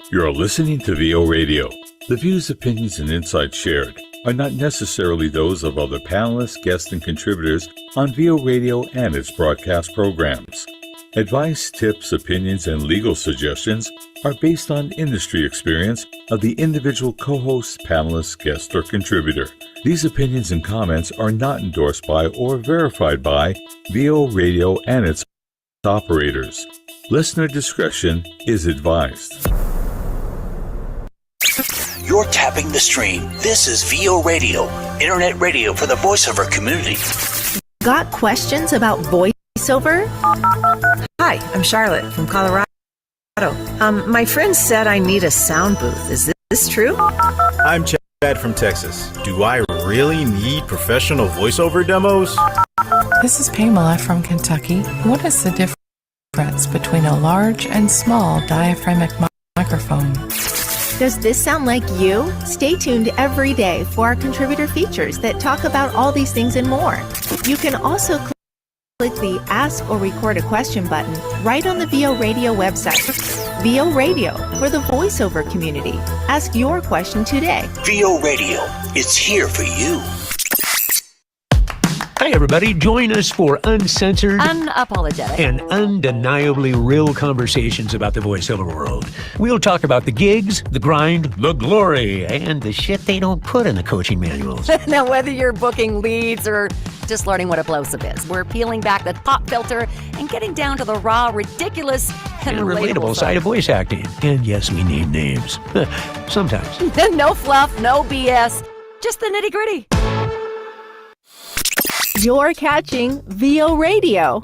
You're listening to VO Radio. The views, opinions, and insights shared are not necessarily those of other panelists, guests, and contributors on VO Radio and its broadcast programs. Advice, tips, opinions, and legal suggestions are based on industry experience of the individual co-host, panelist, guest, or contributor. These opinions and comments are not endorsed by or verified by VO Radio and its operators. Listener discretion is advised. You're tapping the stream. This is VO Radio, internet radio for the voiceover community. Got questions about voiceover? Hi, I'm Charlotte from Colorado. My friend said I need a sound booth. Is this true? I'm Chad from Texas. Do I really need professional voiceover demos? This is Pamela from Kentucky. What is the difference between a large and small diaphragmatic microphone? Does this sound like you? Stay tuned every day for our contributor features that talk about all these things and more. You can also click the Ask or Record a Question button right on the VO Radio website. VO Radio for the voiceover community. Ask your question today. VO Radio, it's here for you. Hi, everybody. Join us for uncensored, unapologetic, and undeniably real conversations about the voiceover world. We'll talk about the gigs, the grind, the glory, and the shit they don't put in the coaching manuals. Now, whether you're booking leads or just learning what a plosive is, we're peeling back the pop filter and getting down to the raw, ridiculous, and relatable side of voice acting. And yes, we name names. Sometimes. No fluff, no BS, just the nitty-gritty. You're catching VO Radio.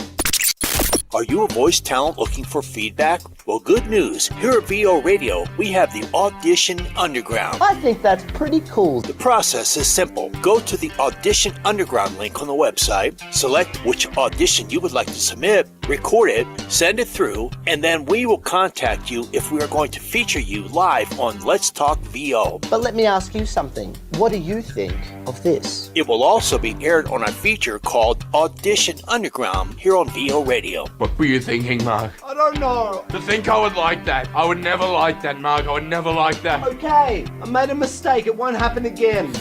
Are you a voice talent looking for feedback? Well, good news. Here at VO Radio, we have the Audition Underground. I think that's pretty cool. The process is simple. Go to the Audition Underground link on the website, select which audition you would like to submit, record it, send it through, and then we will contact you if we are going to feature you live on Let's Talk VO. But let me ask you something. What do you think of this? It will also be aired on our feature called Audition Underground here on VO Radio. What were you thinking, Mark? I don't know. To think I would like that. I would never like that, Mark. I would never like that. Okay, I made a mistake. It won't happen again.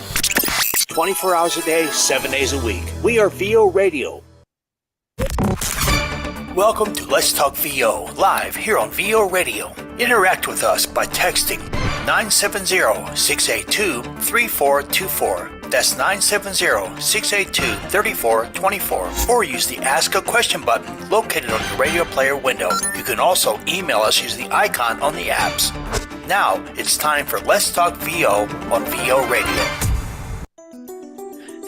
24 hours a day, 7 days a week. We are VO Radio. Welcome to Let's Talk VO, live here on VO Radio. Interact with us by texting 970-682-3424. That's 970-682-3424. Or use the Ask a Question button located on your radio player window. You can also email us using the icon on the apps. Now, it's time for Let's Talk VO on VO Radio.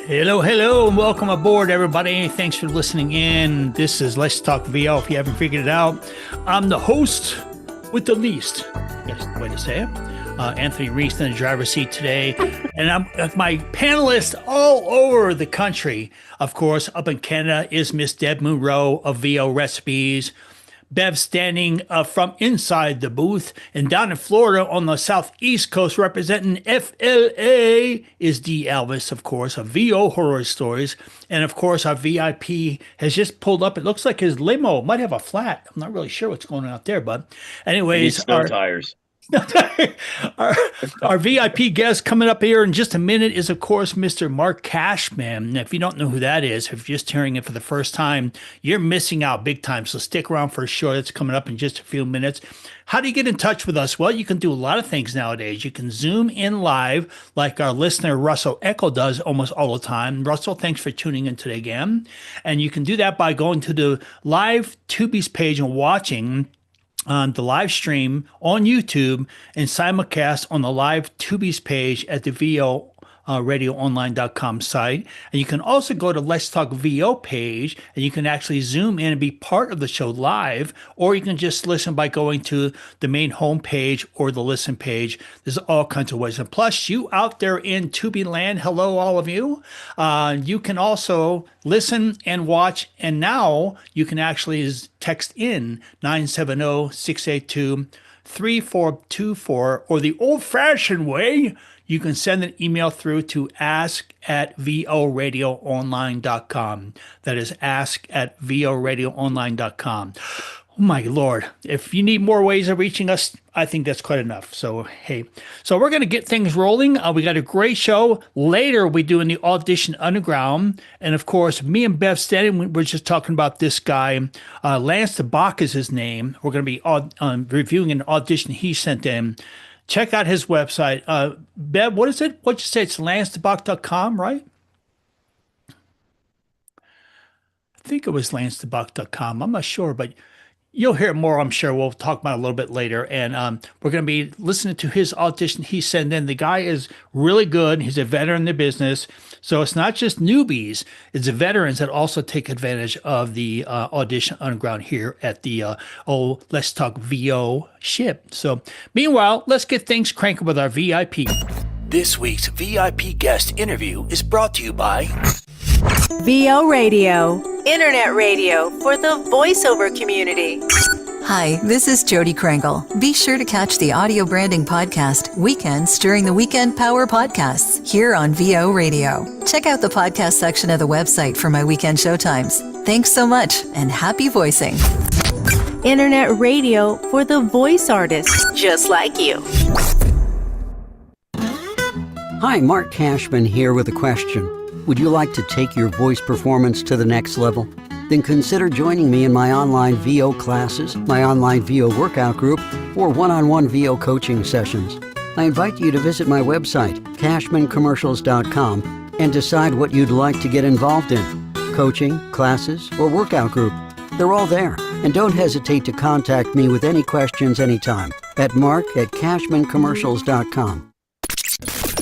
Hello, and welcome aboard, everybody. Thanks for listening in. This is Let's Talk VO. If you haven't figured it out, I'm the host with the least. Yes, the way to say it. Anthony Reese in the driver's seat today. And I'm my panelists all over the country. Of course, up in Canada is Miss Deb Munro of VO Recipes. Bev standing from inside the booth. And down in Florida on the southeast coast representing FLA is D. Elvis, of course, of VO Horror Stories. And, of course, our VIP has just pulled up. It looks like his limo might have a flat. I'm not really sure what's going on out there, but anyways. Snow tires. Our VIP guest coming up here in just a minute is, of course, Mr. Mark Cashman. If you don't know who that is, if you're just hearing it for the first time, you're missing out big time. So stick around for a show that's coming up in just a few minutes. How do you get in touch with us? Well, you can do a lot of things nowadays. You can Zoom in live like our listener Russell Echo does almost all the time. Russell, thanks for tuning in today again. And you can do that by going to the live Tubies page and watching the live stream on YouTube and simulcast on the live Tubies page at the VO radioonline.com site. And you can also go to Let's Talk VO page and you can actually zoom in and be part of the show live, or you can just listen by going to the main home page or the listen page. There's all kinds of ways. And plus, you out there in Tubi land, hello, all of you. You can also listen and watch. And now you can actually text in 970-682-3424, or the old-fashioned way, you can send an email through to ask@voradioonline.com. That is ask@voradioonline.com. Oh my Lord. If you need more ways of reaching us, I think that's quite enough. So, hey, so we're going to get things rolling. We got a great show. Later, we're doing the Audition Underground. And of course, me and Bev Stanton, we're just talking about this guy. Lance DeBach is his name. We're going to be reviewing an audition he sent in. Check out his website. Bev, what is it? What'd you say? It's lancedebach.com, right? I think it was lancedebach.com. I'm not sure, but you'll hear more, I'm sure. We'll talk about it a little bit later. And we're going to be listening to his audition he sent in. The guy is really good. He's a veteran in the business. So it's not just newbies. It's the veterans that also take advantage of the Audition Underground here at the Let's Talk VO ship. So meanwhile, let's get things cranking with our VIP. This week's VIP guest interview is brought to you by VO Radio, internet radio for the voiceover community. Hi, this is Jody Krangle. Be sure to catch the audio branding podcast weekends during the Weekend Power Podcasts here on VO Radio. Check out the podcast section of the website for my weekend showtimes. Thanks so much and happy voicing. Internet radio for the voice artists just like you. Hi, Mark Cashman here with a question. Would you like to take your voice performance to the next level? Then consider joining me in my online VO classes, my online VO workout group, or one-on-one VO coaching sessions. I invite you to visit my website, cashmancommercials.com, and decide what you'd like to get involved in. Coaching, classes, or workout group. They're all there. And don't hesitate to contact me with any questions anytime at mark@cashmancommercials.com.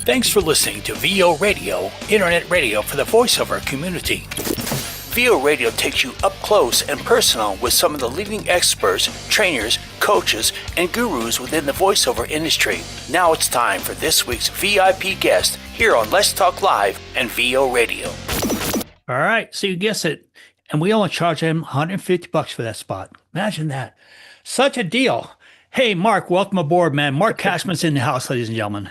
Thanks for listening to VO Radio, internet radio for the voiceover community. VO Radio takes you up close and personal with some of the leading experts, trainers, coaches, and gurus within the voiceover industry. Now it's time for this week's VIP guest here on Let's Talk Live and VO Radio. All right, so you guess it. And we only charge him $150 for that spot. Imagine that. Such a deal. Hey, Mark, welcome aboard, man. Mark Cashman's in the house, ladies and gentlemen.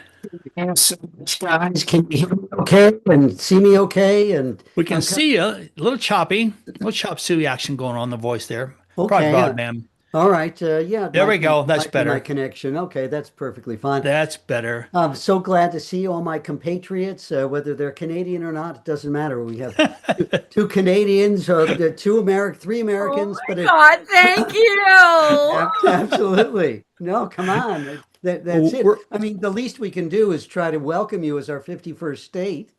Yes, guys, can you hear me okay and see me okay? And we can see you. A little choppy, a little chop suey action going on in the voice there. Okay, probably broad, man. All right, yeah. There we go. That's better. My connection. Okay, that's perfectly fine. That's better. I'm so glad to see all my compatriots, whether they're Canadian or not. It doesn't matter. We have two Canadians, three Americans. Oh my God, thank you. Absolutely. No, come on. That's it. I mean, the least we can do is try to welcome you as our 51st state.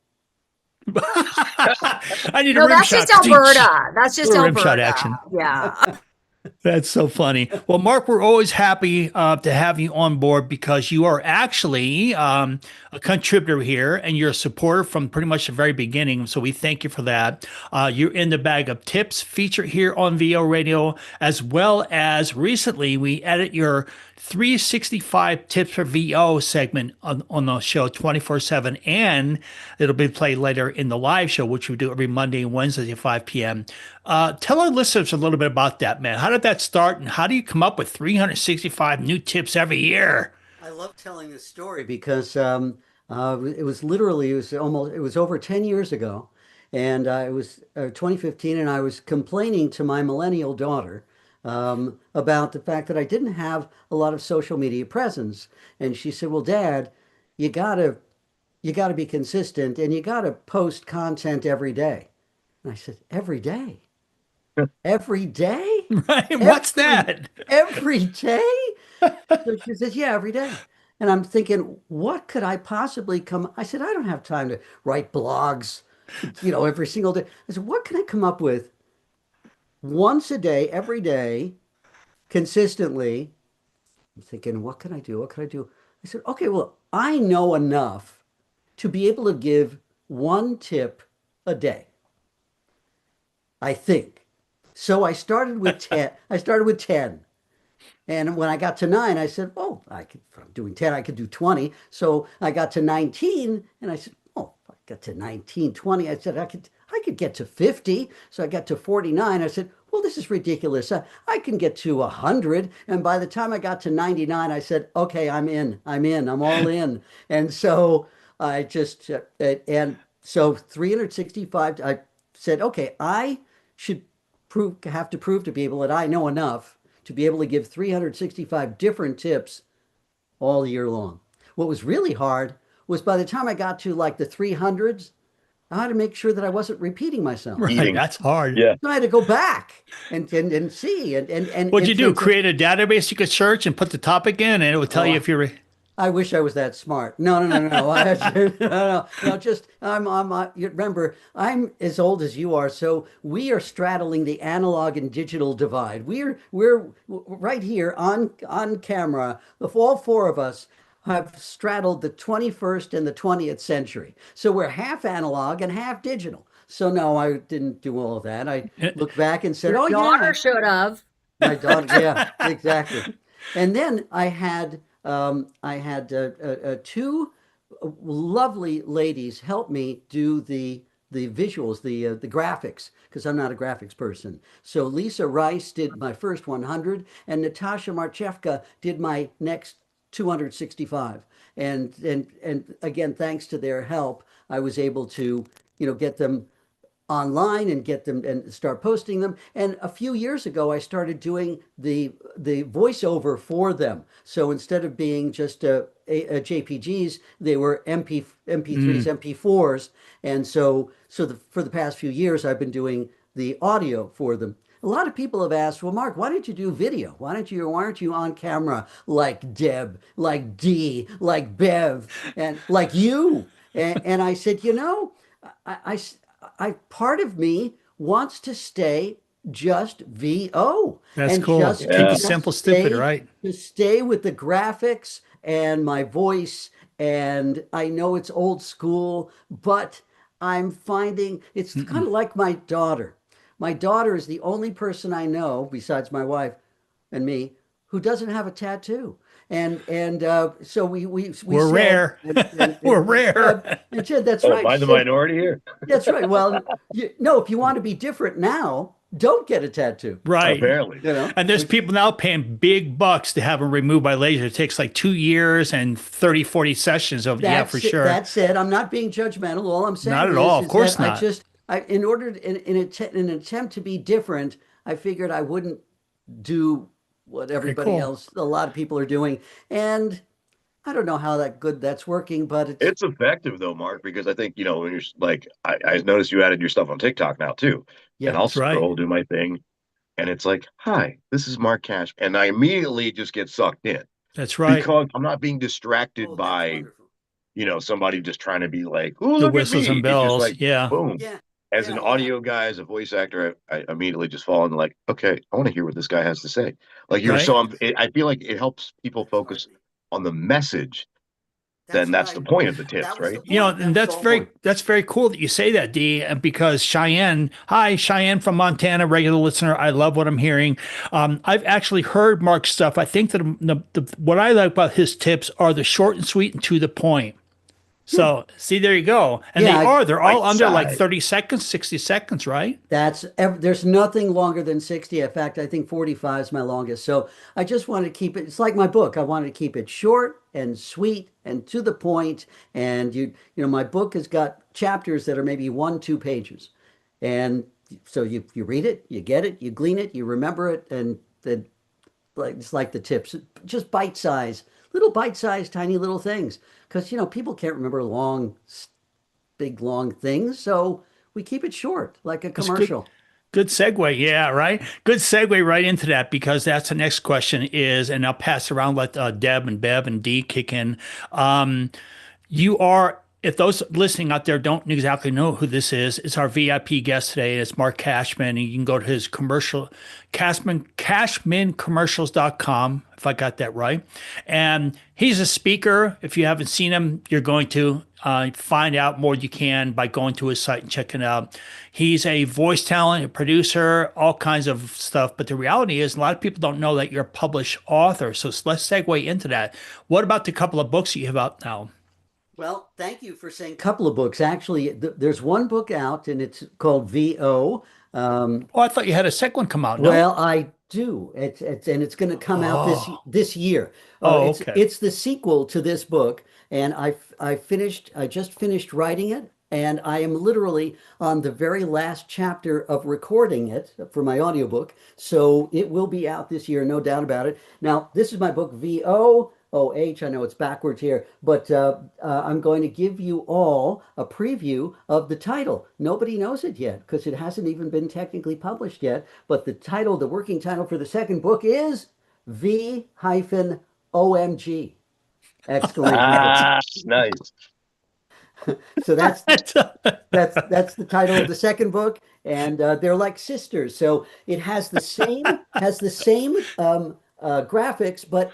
I need a rim that's shot. Just Alberta. That's just Alberta. Rim shot action. Yeah. That's so funny. Well, Mark, we're always happy to have you on board because you are actually a contributor here and you're a supporter from pretty much the very beginning. So we thank you for that. You're in the bag of tips featured here on VO Radio, as well as recently we added your 365 tips for VO segment on the show 24/7, and it'll be played later in the live show, which we do every Monday and Wednesday at 5 p.m. Tell our listeners a little bit about that, man. How did that start, and how do you come up with 365 new tips every year? I love telling this story because it was over 10 years ago, and it was 2015, and I was complaining to my millennial daughter about the fact that I didn't have a lot of social media presence. And she said, well, Dad, you gotta be consistent and you gotta post content every day. And I said, every day? Every day? Right. What's that? Every day? So she says, yeah, every day. And I'm thinking, what could I possibly I said, I don't have time to write blogs, every single day. I said, what can I come up with once a day, every day, consistently? I'm thinking, what can I do? What can I do? I said, okay, well, I know enough to be able to give one tip a day, I think. So I started with 10. And when I got to 9, I said, oh, if I'm doing 10, I could do 20. So I got to 19 and I said, oh, I got to 19, 20. I said, I could get to 50. So I got to 49. I said, well, this is ridiculous. I can get to 100. And by the time I got to 99, I said, okay, I'm all in. And so I just, and so 365, I said, okay, I should have to prove to people that I know enough to be able to give 365 different tips all year long. What was really hard was by the time I got to like the 300s, I had to make sure that I wasn't repeating myself. Right, that's hard. Yeah. So I had to go back and see and What'd you do? Create a database you could search and put the topic in, and it would tell you if you're. I wish I was that smart. No. No. Just you remember, I'm as old as you are, so we are straddling the analog and digital divide. We're right here on camera. All four of us have straddled the 21st and the 20th century. So we're half analog and half digital. So no, I didn't do all of that. I looked back and said, Your "Oh daughter yeah, should have." my daughter." Yeah, exactly. And then I had two lovely ladies help me do the visuals, the graphics, because I'm not a graphics person. So Lisa Rice did my first 100, and Natasha Marchevka did my next 265. And again, thanks to their help, I was able to, get them online and get them and start posting them. And a few years ago, I started doing the voiceover for them. So instead of being just a JPGs, they were MP3s, MP4s. And so for the past few years, I've been doing the audio for them. A lot of people have asked, well, Mark, why don't you do video? Why aren't you on camera like Deb, like Dee, like Bev, and like you? And I said, I part of me wants to stay just VO. That's and cool. Just, Keep it simple, stupid, right? To stay with the graphics and my voice. And I know it's old school, but I'm finding it's kind of like my daughter. My daughter is the only person I know, besides my wife and me, who doesn't have a tattoo. And so we're rare. We're rare. That's right. Am I the minority here? That's right. Well, if you want to be different now, don't get a tattoo. Right. Apparently. And there's people now paying big bucks to have them removed by laser. It takes like 2 years and 30, 40 sessions of, for sure. That said, I'm not being judgmental. All I'm saying not at all. Of course not. In an attempt to be different, I figured I wouldn't do what everybody else, a lot of people are doing. And I don't know how that's working, but it's effective though, Mark, because I think, when you're like, I noticed you added your stuff on TikTok now too. Yeah, and I'll scroll, do my thing. And it's like, hi, this is Mark Cash. And I immediately just get sucked in. That's right. Because I'm not being distracted by, somebody just trying to be like, oh, the look whistles at me. and bells. Like, yeah. Boom. Yeah. As an audio guy, as a voice actor, I immediately just fall into like, okay, I want to hear what this guy has to say. Like you're I feel like it helps people focus on the message. That's the point of the tips, right? And that's very cool that you say that, Dee, because Cheyenne from Montana, regular listener. I love what I'm hearing. I've actually heard Mark's stuff. I think that what I like about his tips are the short and sweet and to the point. So see, there you go. And they're all under like 30 seconds, 60 seconds, right? There's nothing longer than 60. In fact, I think 45 is my longest. So I just wanted to keep it. It's like my book. I wanted to keep it short and sweet and to the point. And my book has got chapters that are maybe 1-2 pages. And so you read it, you get it, you glean it, you remember it. And then it's like the tips, just little bite-sized, tiny little things. Because, people can't remember big, long things. So we keep it short, like a commercial. Good segue. Yeah, right. Good segue right into that, because that's the next question is, and I'll pass around, let Deb and Bev and Dee kick in. You are, if those listening out there don't exactly know who this is, it's our VIP guest today. It's Mark Cashman. And you can go to his commercial, CashmanCommercials.com, if I got that right. And he's a speaker. If you haven't seen him, you're going to find out more you can by going to his site and checking it out. He's a voice talent, a producer, all kinds of stuff. But the reality is a lot of people don't know that you're a published author. So let's segue into that. What about the couple of books that you have out now? Well, thank you for saying a couple of books. Actually, there's one book out, and it's called VO. I thought you had a second one come out. No? Well, I do. It's going to come out this year. Okay. It's the sequel to this book, and I just finished writing it, And I am literally on the very last chapter of recording it for my audiobook. So it will be out this year, no doubt about it. Now, this is my book, VOOH. I know it's backwards here, but I'm going to give you all a preview of the title. Nobody knows it yet because it hasn't even been technically published yet. But the title, the working title for the second book is V-OMG! Exclamation point. Nice. So that's the title of the second book, and they're like sisters. So it has the same graphics, but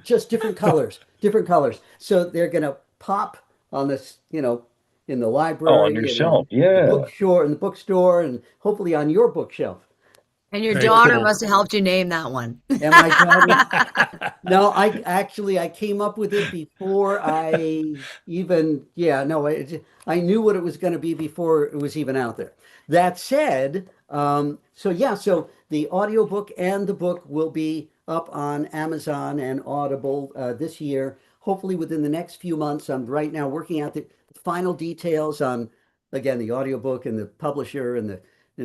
just different colors. So they're gonna pop on this, in the library, on your shelf, yeah, in the bookstore, and hopefully on your bookshelf. And your daughter must have helped you name that one. And my daughter, no, I came up with it before I even, I knew what it was going to be before it was even out there. That said, so the audiobook and the book will be up on Amazon and Audible this year, hopefully within the next few months. I'm right now working out the final details on, again, the audiobook and the publisher and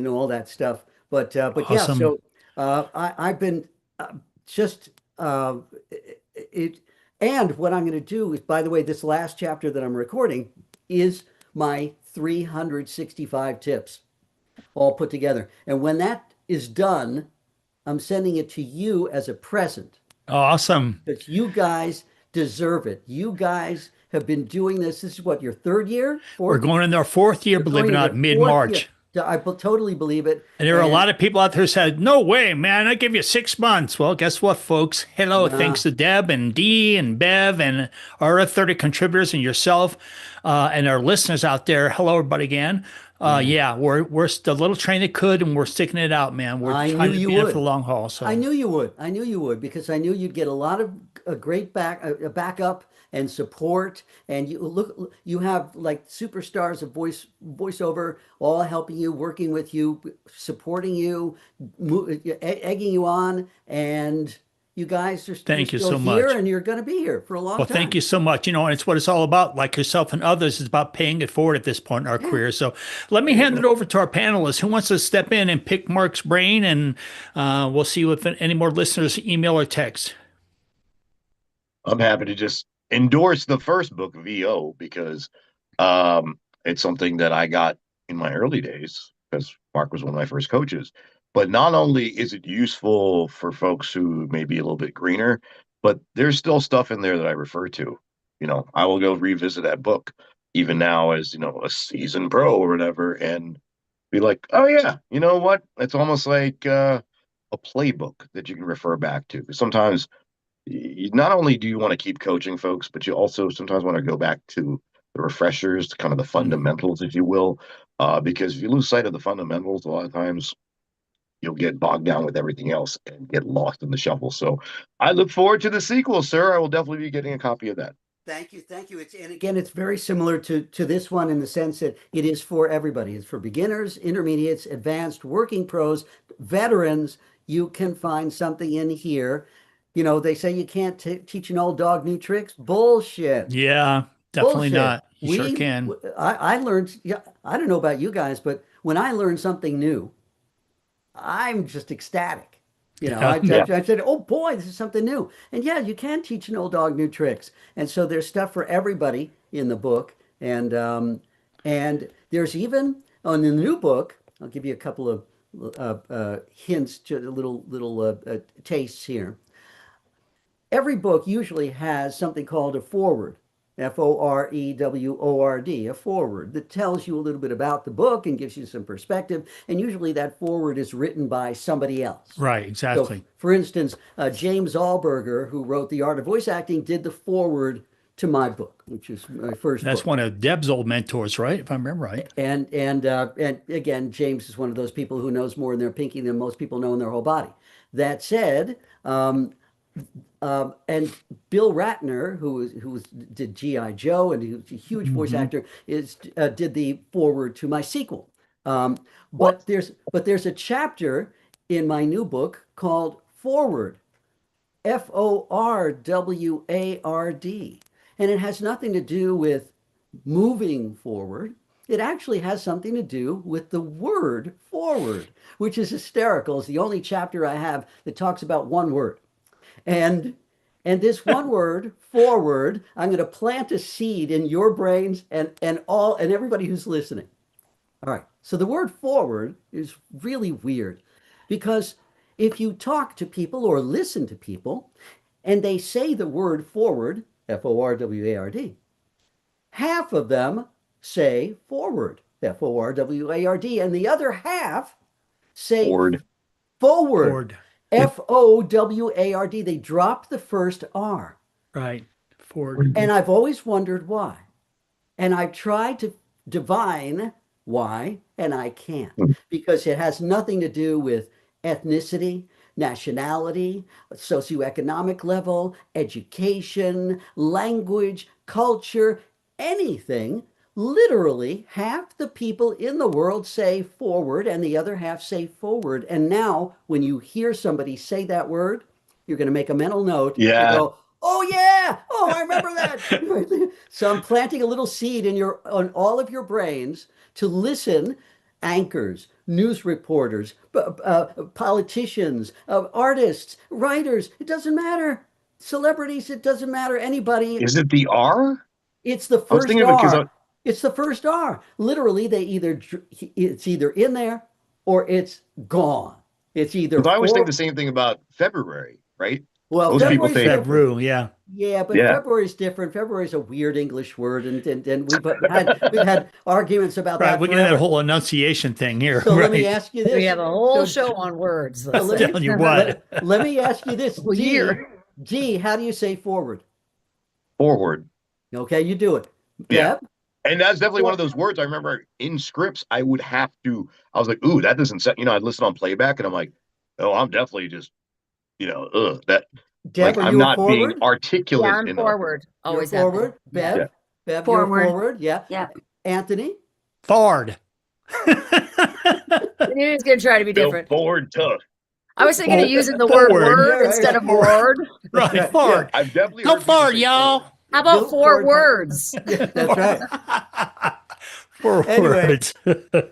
all that stuff. But Awesome. yeah, so I've been just it. And what I'm going to do is, by the way, this last chapter that I'm recording is my 365 tips all put together. And when that is done, I'm sending it to you as a present. Awesome. Because you guys deserve it. You guys have been doing this. This is what, your third year? We're going in our fourth year, believe it or not, mid-March. I totally believe it. And there are a lot of people out there who said, no way, man, I give you 6 months. Well, guess what, folks? Hello, thanks to Deb and Dee and Bev and our other 30 contributors and yourself and our listeners out there. Hello, everybody again. We're the little train that could, and we're sticking it out, man. We're trying to be in for the long haul. So I knew you would because I knew you'd get a lot of great backup and support, and you have like superstars of voiceover all helping you, working with you, supporting you, egging you on, and you guys are thank you still so here, much. and you're going to be here for a long time. Well, thank you so much. And it's what it's all about. Like yourself and others, it's about paying it forward at this point in our career. So let me hand it over to our panelists. Who wants to step in and pick Mark's brain, and we'll see if any more listeners email or text. I'm happy to just endorse the first book, VO, because it's something that I got in my early days because Mark was one of my first coaches. But not only is it useful for folks who may be a little bit greener, but there's still stuff in there that I refer to. I will go revisit that book even now as, a seasoned pro or whatever, and be like, oh yeah, you know what? It's almost like a playbook that you can refer back to. Sometimes not only do you want to keep coaching folks, but you also sometimes want to go back to the refreshers, kind of the fundamentals, if you will, because if you lose sight of the fundamentals, a lot of times you'll get bogged down with everything else and get lost in the shuffle. So I look forward to the sequel, sir. I will definitely be getting a copy of that. Thank you. And again, it's very similar to this one in the sense that it is for everybody. It's for beginners, intermediates, advanced, working pros, veterans. You can find something in here. They say you can't teach an old dog new tricks. Bullshit. Yeah, definitely Bullshit. not. You sure can. I learned, I don't know about you guys, but when I learn something new, I'm just ecstatic. I said, oh boy, this is something new. And yeah, you can teach an old dog new tricks. And so there's stuff for everybody in the book. And there's even in the new book, I'll give you a couple of hints, little tastes here. Every book usually has something called a foreword, F-O-R-E-W-O-R-D, a foreword that tells you a little bit about the book and gives you some perspective. And usually that foreword is written by somebody else. Right, exactly. So, for instance, James Allberger, who wrote The Art of Voice Acting, did the foreword to my book, which is my first book. That's one of Deb's old mentors, right? If I remember right. And again, James is one of those people who knows more in their pinky than most people know in their whole body. That said, and Bill Ratner, who did G.I. Joe and who's a huge voice actor, did the foreword to my sequel. But there's a chapter in my new book called Forward, F-O-R-W-A-R-D, and it has nothing to do with moving forward. it actually has something to do with the word forward, which is hysterical. It's the only chapter I have that talks about one word. And this one word, forward, I'm going to plant a seed in your brains and everybody who's listening. All right. So the word forward is really weird because if you talk to people or listen to people and they say the word forward, F-O-R-W-A-R-D, half of them say forward, F-O-R-W-A-R-D, and the other half say forward. F-O-W-A-R-D. They drop the first R. Right. Forward. And I've always wondered why. And I've tried to divine why, and I can't, because it has nothing to do with ethnicity, nationality, socioeconomic level, education, language, culture, anything. Literally, half the people in the world say forward and the other half say forward. And now, when you hear somebody say that word, you're going to make a mental note. Yeah. And go, oh, yeah. Oh, I remember that. So I'm planting a little seed on all of your brains to listen. Anchors, news reporters, politicians, artists, writers, it doesn't matter. Celebrities, it doesn't matter. Anybody. Is it the R? It's the first R. It's the first R. Literally, it's either in there or it's gone. It's either. I always think the same thing about February, right? Well, most people think February, yeah. Yeah, but February is different. February is a weird English word, and we've had arguments about that. We're getting that whole enunciation thing here. So let me ask you this: we have a whole show on words. So telling you what. Let me ask you this: G, how do you say forward? Forward. Okay, you do it. Yeah. Yep. And that's definitely one of those words I remember in scripts. I was like, ooh, that doesn't set. I'd listen on playback, and I'm like, oh, I'm definitely just. That Deb, like, I'm not being articulate. Yeah, I'm forward. Always forward. Bev, forward. You're forward. Yeah. Yeah. Anthony. Forward. He was going to try to be different. Forward tough. I was thinking of using the word word instead of word. Right. Forward. I've definitely go forward, y'all. How about 4 words? That's right. Anyway,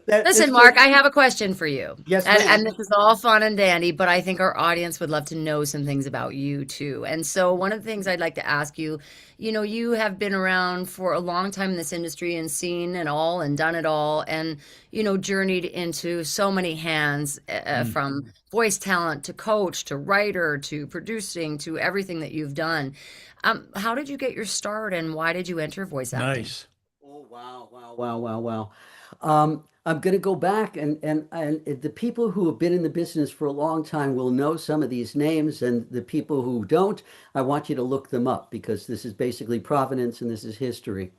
listen, Mark, I have a question for you. Yes, and this is all fun and dandy, but I think our audience would love to know some things about you too. And so one of the things I'd like to ask you, you have been around for a long time in this industry and seen it all and done it all and, journeyed into so many hands from voice talent to coach to writer to producing to everything that you've done. How did you get your start and why did you enter voice acting? Nice. Wow. I'm going to go back and the people who have been in the business for a long time will know some of these names, and the people who don't, I want you to look them up because this is basically provenance and this is history.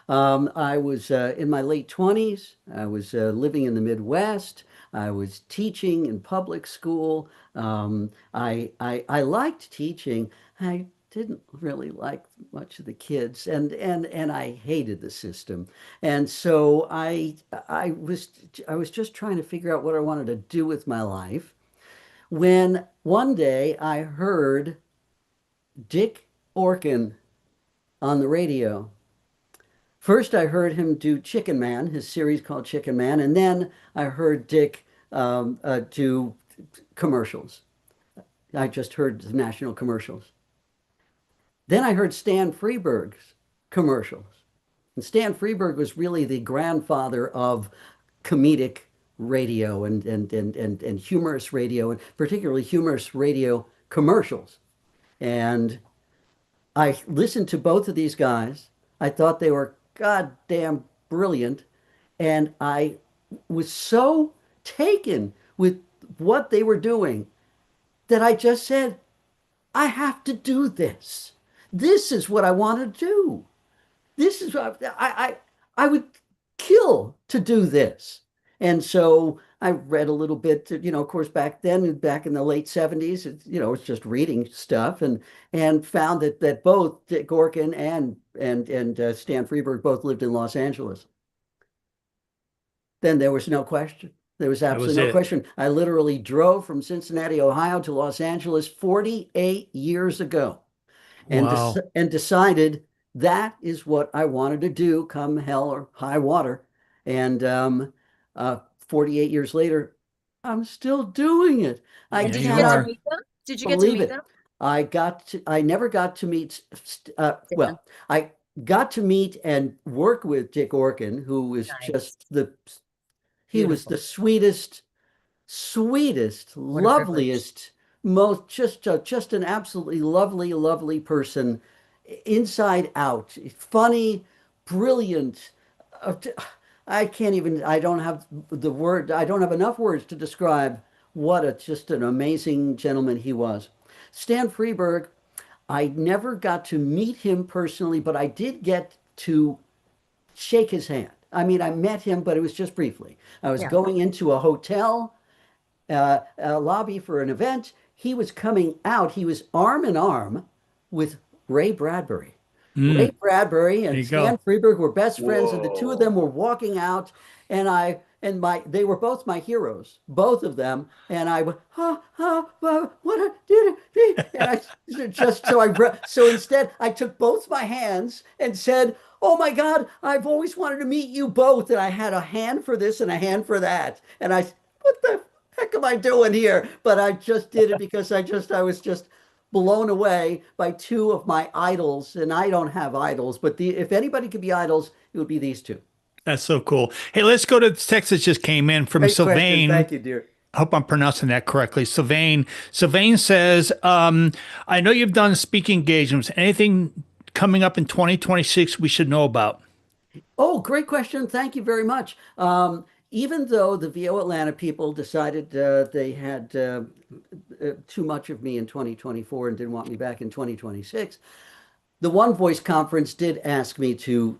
I was in my late 20s. I was living in the Midwest. I was teaching in public school. I liked teaching. I didn't really like much of the kids, and I hated the system. And so I was just trying to figure out what I wanted to do with my life. When one day I heard Dick Orkin on the radio. First, I heard him do Chicken Man, his series called Chicken Man, and then I heard Dick do commercials. I just heard the national commercials. Then I heard Stan Freberg's commercials. And Stan Freberg was really the grandfather of comedic radio and humorous radio, and particularly humorous radio commercials. And I listened to both of these guys. I thought they were goddamn brilliant. And I was so taken with what they were doing that I just said, I have to do this. This is what I want to do. This is what I would kill to do this. And so I read a little bit, of course, back then, back in the late 70s, it's just reading stuff and found that both Dick Orkin and Stan Freberg both lived in Los Angeles. Then there was no question. There was absolutely no question. I literally drove from Cincinnati, Ohio to Los Angeles 48 years ago. And decided that is what I wanted to do, come hell or high water. And 48 years later, I'm still doing it. I And did you cannot get to meet them? Did you get to believe meet it. them? I never got to meet, I got to meet and work with Dick Orkin, who was just he was the sweetest, What a privilege. loveliest, most just an absolutely lovely person, inside out, funny, brilliant. I can't even, I don't have I don't have enough words to describe what just an amazing gentleman he was. Stan Freberg, I never got to meet him personally, but I did get to shake his hand. I mean, I met him, but it was just briefly. I was going into a hotel lobby for an event. He was coming out. He was arm in arm with Ray Bradbury. Ray Bradbury and Stan Freberg were best friends, and the two of them were walking out, and they were both my heroes, both of them. And I went, what did it? And so instead I took both my hands and said, "Oh my God, I've always wanted to meet you both." And I had a hand for this and a hand for that. And what the heck am I doing here? But I just did it because I was just blown away by two of my idols. And I don't have idols, but if anybody could be idols, it would be these two. That's so cool. Hey, let's go to Texas. Just came in from Great question. Sylvain. Thank you, dear. I hope I'm pronouncing that correctly. Sylvain says, I know you've done speaking engagements. Anything coming up in 2026 we should know about? Oh, great question. Thank you very much. Even though the VO Atlanta people decided they had too much of me in 2024 and didn't want me back in 2026, the One Voice Conference did ask me to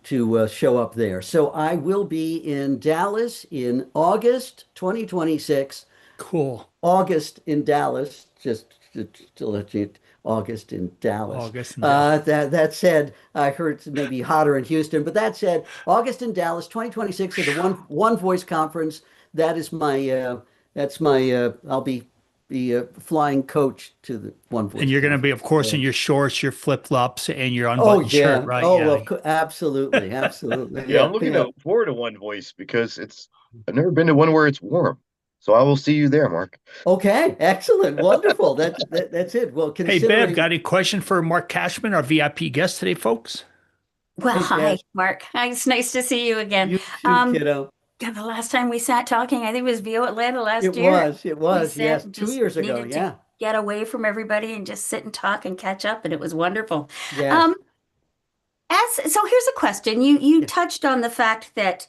show up there. So I will be in Dallas in August 2026. Cool. August in Dallas, just to let you. August in Dallas. That said, I heard it's maybe hotter in Houston, but that said, August in Dallas, 2026 at the One Voice Conference. That is I'll be the flying coach to the One Voice. And you're going to be, of course, in your shorts, your flip flops, and your unbuttoned shirt, right? Absolutely. Yeah, I'm looking forward to One Voice because I've never been to one where it's warm. So I will see you there, Mark. Okay, excellent, wonderful. That's it. Well, hey, Bev, got any question for Mark Cashman, our VIP guest today, folks? Well, hi, Mark. It's nice to see you again. You too, kiddo. Yeah, the last time we sat talking, I think it was VO Atlanta last year. It was. Yes, 2 years ago. Yeah. Get away from everybody and just sit and talk and catch up, and it was wonderful. Yes. So here's a question. You touched on the fact that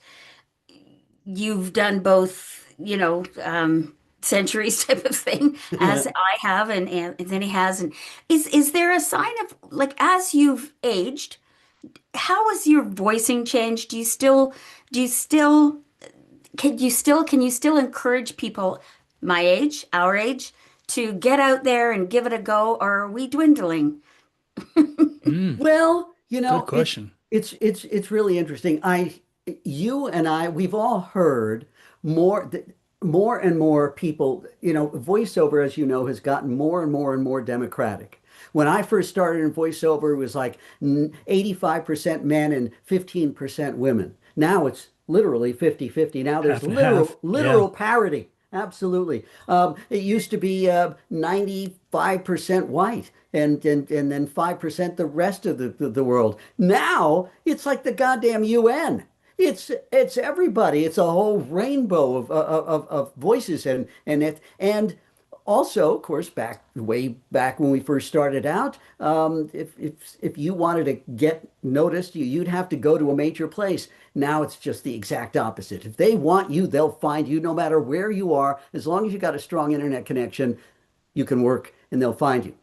you've done both, centuries type of thing, as I have, and Anthony has. And is there a sign of, like, as you've aged, how has your voicing changed? Can you still encourage people my age, our age, to get out there and give it a go, or are we dwindling? Well, good question. It's really interesting. You and I, we've all heard more and more people, voiceover, as you know, has gotten more and more democratic. When I first started in voiceover, it was like 85% men and 15% women. Now it's literally 50-50. Now there's literal parity. Absolutely. It used to be 95% white and then 5% the rest of the world. Now it's like the goddamn UN. It's everybody. It's a whole rainbow of voices and also, of course, way back when we first started out, if you wanted to get noticed, you'd have to go to a major place. Now it's just the exact opposite. If they want you, they'll find you no matter where you are. As long as you got a strong internet connection, you can work and they'll find you.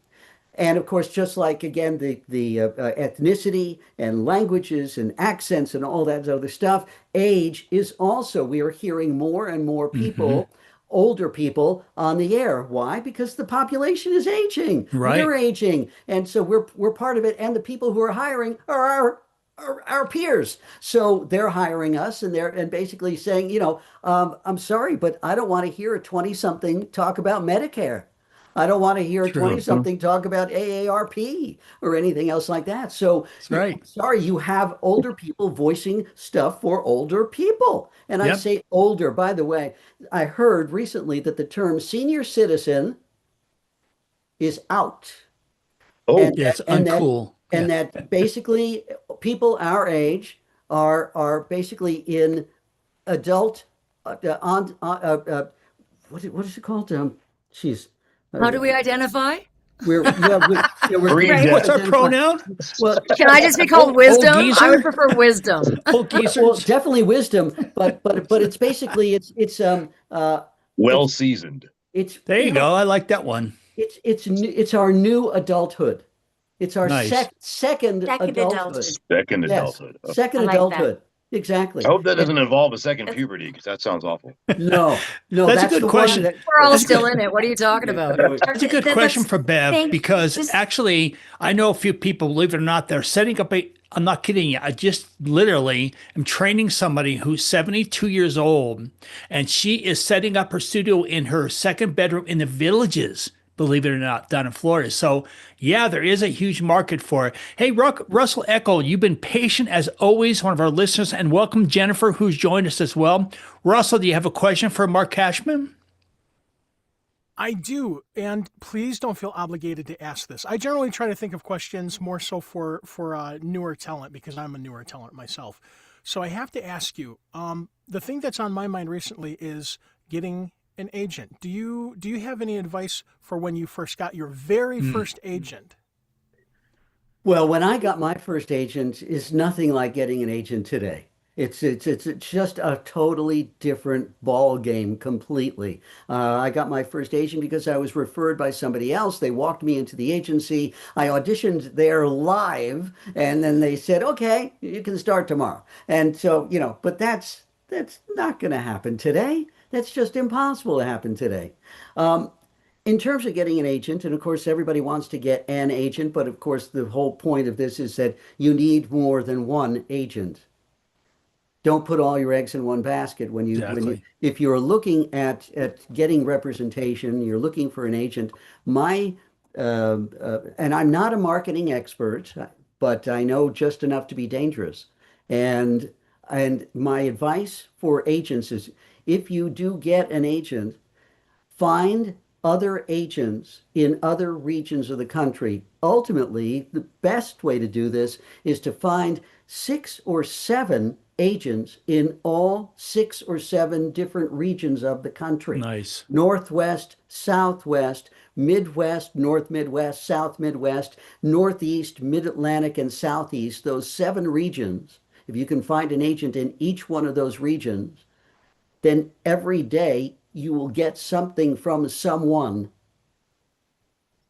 And of course, just like, again, the ethnicity and languages and accents and all that other stuff, age is also, we are hearing more and more people, older people on the air. Why? Because the population is aging. Right. We're aging. And so we're part of it. And the people who are hiring are our peers. So they're hiring us and basically saying, I'm sorry, but I don't want to hear a 20-something talk about Medicare. I don't want to hear a True. 20-something talk about AARP or anything else like that. So, That's right. sorry, you have older people voicing stuff for older people. And I Yep. say older, by the way, I heard recently that the term senior citizen is out. Oh, Yeah, it's uncool. And that basically people our age are basically in adult what is it called? Jeez. How do we identify? We're What's our pronoun? Well, Can I just be called wisdom? geezer? I would prefer wisdom. well, definitely wisdom, but it's basically it's well seasoned. It's There you go. I like that one. it's our new adulthood. It's our Nice. second adulthood. adulthood. Second Yes, adulthood. Okay. second I like adulthood. Exactly. I hope that doesn't involve a second puberty because that sounds awful. No, That's a good the one question. that- We're all still in it. What are you talking about? That's a good question for Bev thank- because just- actually, I know a few people, believe it or not, they're setting up I'm not kidding you. I just literally am training somebody who's 72 years old, and she is setting up her studio in her second bedroom in the Villages, believe it or not, down in Florida. So, yeah, there is a huge market for it. Hey, Russell Echo, you've been patient as always, one of our listeners, and welcome Jennifer, who's joined us as well. Russell, do you have a question for Mark Cashman? I do, and please don't feel obligated to ask this. I generally try to think of questions more so for newer talent because I'm a newer talent myself. So I have to ask you, the thing that's on my mind recently is getting an agent. Do you have any advice for when you first got your very first agent? Well, when I got my first agent, is nothing like getting an agent today. It's just a totally different ball game completely. I got my first agent because I was referred by somebody else. They walked me into the agency. I auditioned there live, and then they said, "Okay, you can start tomorrow." And so, but that's not going to happen today. That's just impossible to happen today. In terms of getting an agent, and of course, everybody wants to get an agent, but of course, the whole point of this is that you need more than one agent. Don't put all your eggs in one basket if you're looking at getting representation, you're looking for an agent. And I'm not a marketing expert, but I know just enough to be dangerous. And my advice for agents is if you do get an agent, find other agents in other regions of the country. Ultimately, the best way to do this is to find 6 or 7 agents in all 6 or 7 different regions of the country. Nice. Northwest, Southwest, Midwest, North Midwest, South Midwest, Northeast, Mid-Atlantic, and Southeast, those 7 regions. If you can find an agent in each one of those regions, then every day you will get something from someone.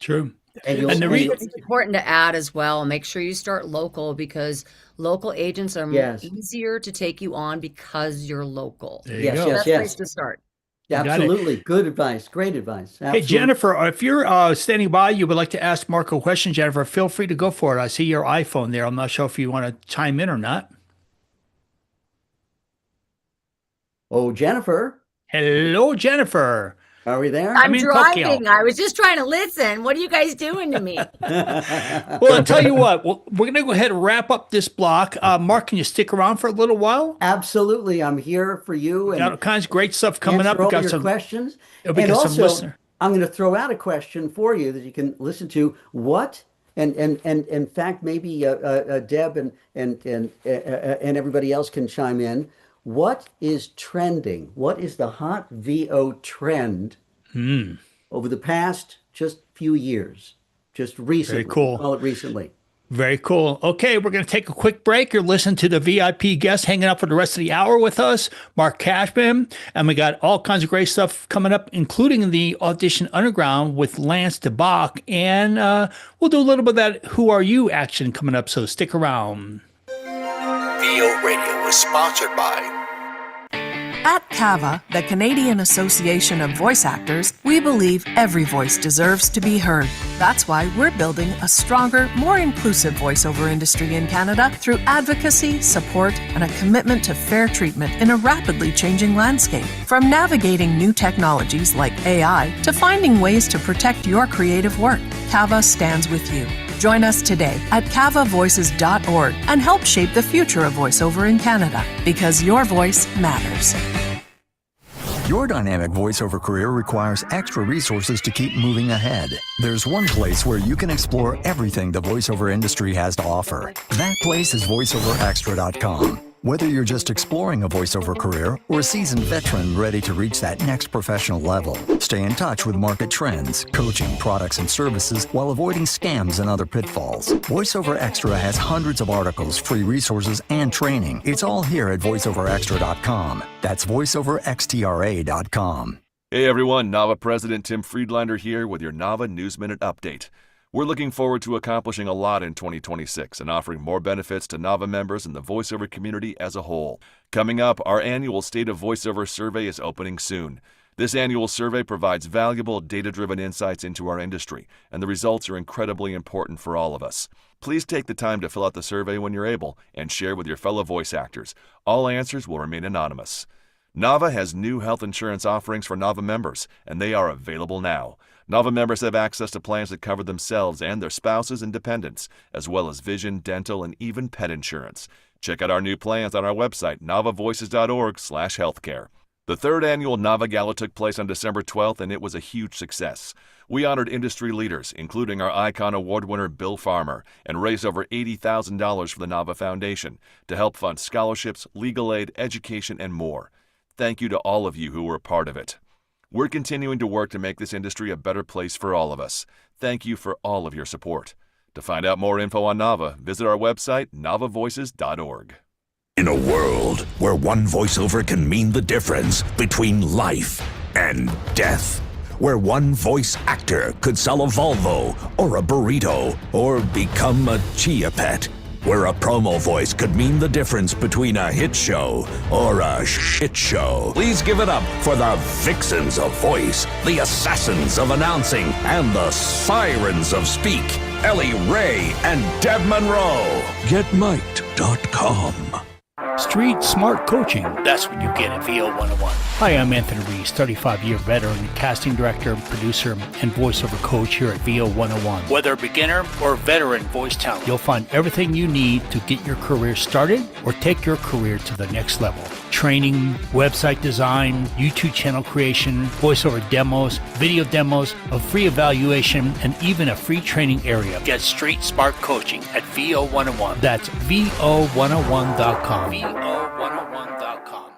True. And It's important to add as well, make sure you start local because local agents are easier to take you on because you're local. There you go. That's the place to start. Absolutely. Good advice. Great advice. Absolutely. Hey, Jennifer, if you're standing by, you would like to ask Mark a question, Jennifer, feel free to go for it. I see your iPhone there. I'm not sure if you want to chime in or not. Oh, Jennifer. Hello, Jennifer. Are we there? I'm in driving. Tokyo. I was just trying to listen. What are you guys doing to me? Well, I'll tell you what, we're going to go ahead and wrap up this block. Mark, can you stick around for a little while? Absolutely. I'm here for you. And got all kinds of great stuff coming up. All We got your some questions. we And got some also, listener. I'm going to throw out a question for you that you can listen to. What? And in fact, maybe Deb and everybody else can chime in. What is trending? What is the hot VO trend over the past just few years? Just recently. Very cool. Call it recently. Very cool. Okay, we're going to take a quick break. You're listening to the VIP guest hanging out for the rest of the hour with us, Mark Cashman. And we got all kinds of great stuff coming up, including the Audition Underground with Lance DeBach. And we'll do a little bit of that Who Are You action coming up, so stick around. VO Radio is sponsored by At CAVA, the Canadian Association of Voice Actors, we believe every voice deserves to be heard. That's why we're building a stronger, more inclusive voiceover industry in Canada through advocacy, support, and a commitment to fair treatment in a rapidly changing landscape. From navigating new technologies like AI to finding ways to protect your creative work, CAVA stands with you. Join us today at cavavoices.org and help shape the future of voiceover in Canada, because your voice matters. Your dynamic voiceover career requires extra resources to keep moving ahead. There's one place where you can explore everything the voiceover industry has to offer. That place is voiceoverextra.com. Whether you're just exploring a voiceover career or a seasoned veteran ready to reach that next professional level, stay in touch with market trends, coaching, products, and services while avoiding scams and other pitfalls. VoiceOver Extra has hundreds of articles, free resources, and training. It's all here at voiceoverextra.com. That's voiceoverextra.com. Hey everyone, NAVA President Tim Friedlander here with your NAVA News Minute Update. We're looking forward to accomplishing a lot in 2026 and offering more benefits to NAVA members and the voiceover community as a whole. Coming up, our annual State of Voiceover survey is opening soon. This annual survey provides valuable, data-driven insights into our industry, and the results are incredibly important for all of us. Please take the time to fill out the survey when you're able and share with your fellow voice actors. All answers will remain anonymous. NAVA has new health insurance offerings for NAVA members, and they are available now. NAVA members have access to plans that cover themselves and their spouses and dependents, as well as vision, dental, and even pet insurance. Check out our new plans on our website, navavoices.org/healthcare. The third annual NAVA Gala took place on December 12th, and it was a huge success. We honored industry leaders, including our Icon Award winner Bill Farmer, and raised over $80,000 for the NAVA Foundation to help fund scholarships, legal aid, education, and more. Thank you to all of you who were a part of it. We're continuing to work to make this industry a better place for all of us. Thank you for all of your support. To find out more info on NAVA, visit our website, navavoices.org. In a world where one voiceover can mean the difference between life and death, where one voice actor could sell a Volvo or a burrito or become a chia pet, where a promo voice could mean the difference between a hit show or a shit show. Please give it up for the vixens of voice, the assassins of announcing, and the sirens of speak, Ellie Ray and Deb Monroe. GetMiked.com. Street Smart Coaching. That's what you get at VO 101. Hi, I'm Anthony Reese, 35-year veteran, casting director, producer, and voiceover coach here at VO 101. Whether a beginner or veteran voice talent, you'll find everything you need to get your career started or take your career to the next level. Training, website design, YouTube channel creation, voiceover demos, video demos, a free evaluation, and even a free training area. Get Street Smart Coaching at VO 101. That's VO101.com. VO101.com.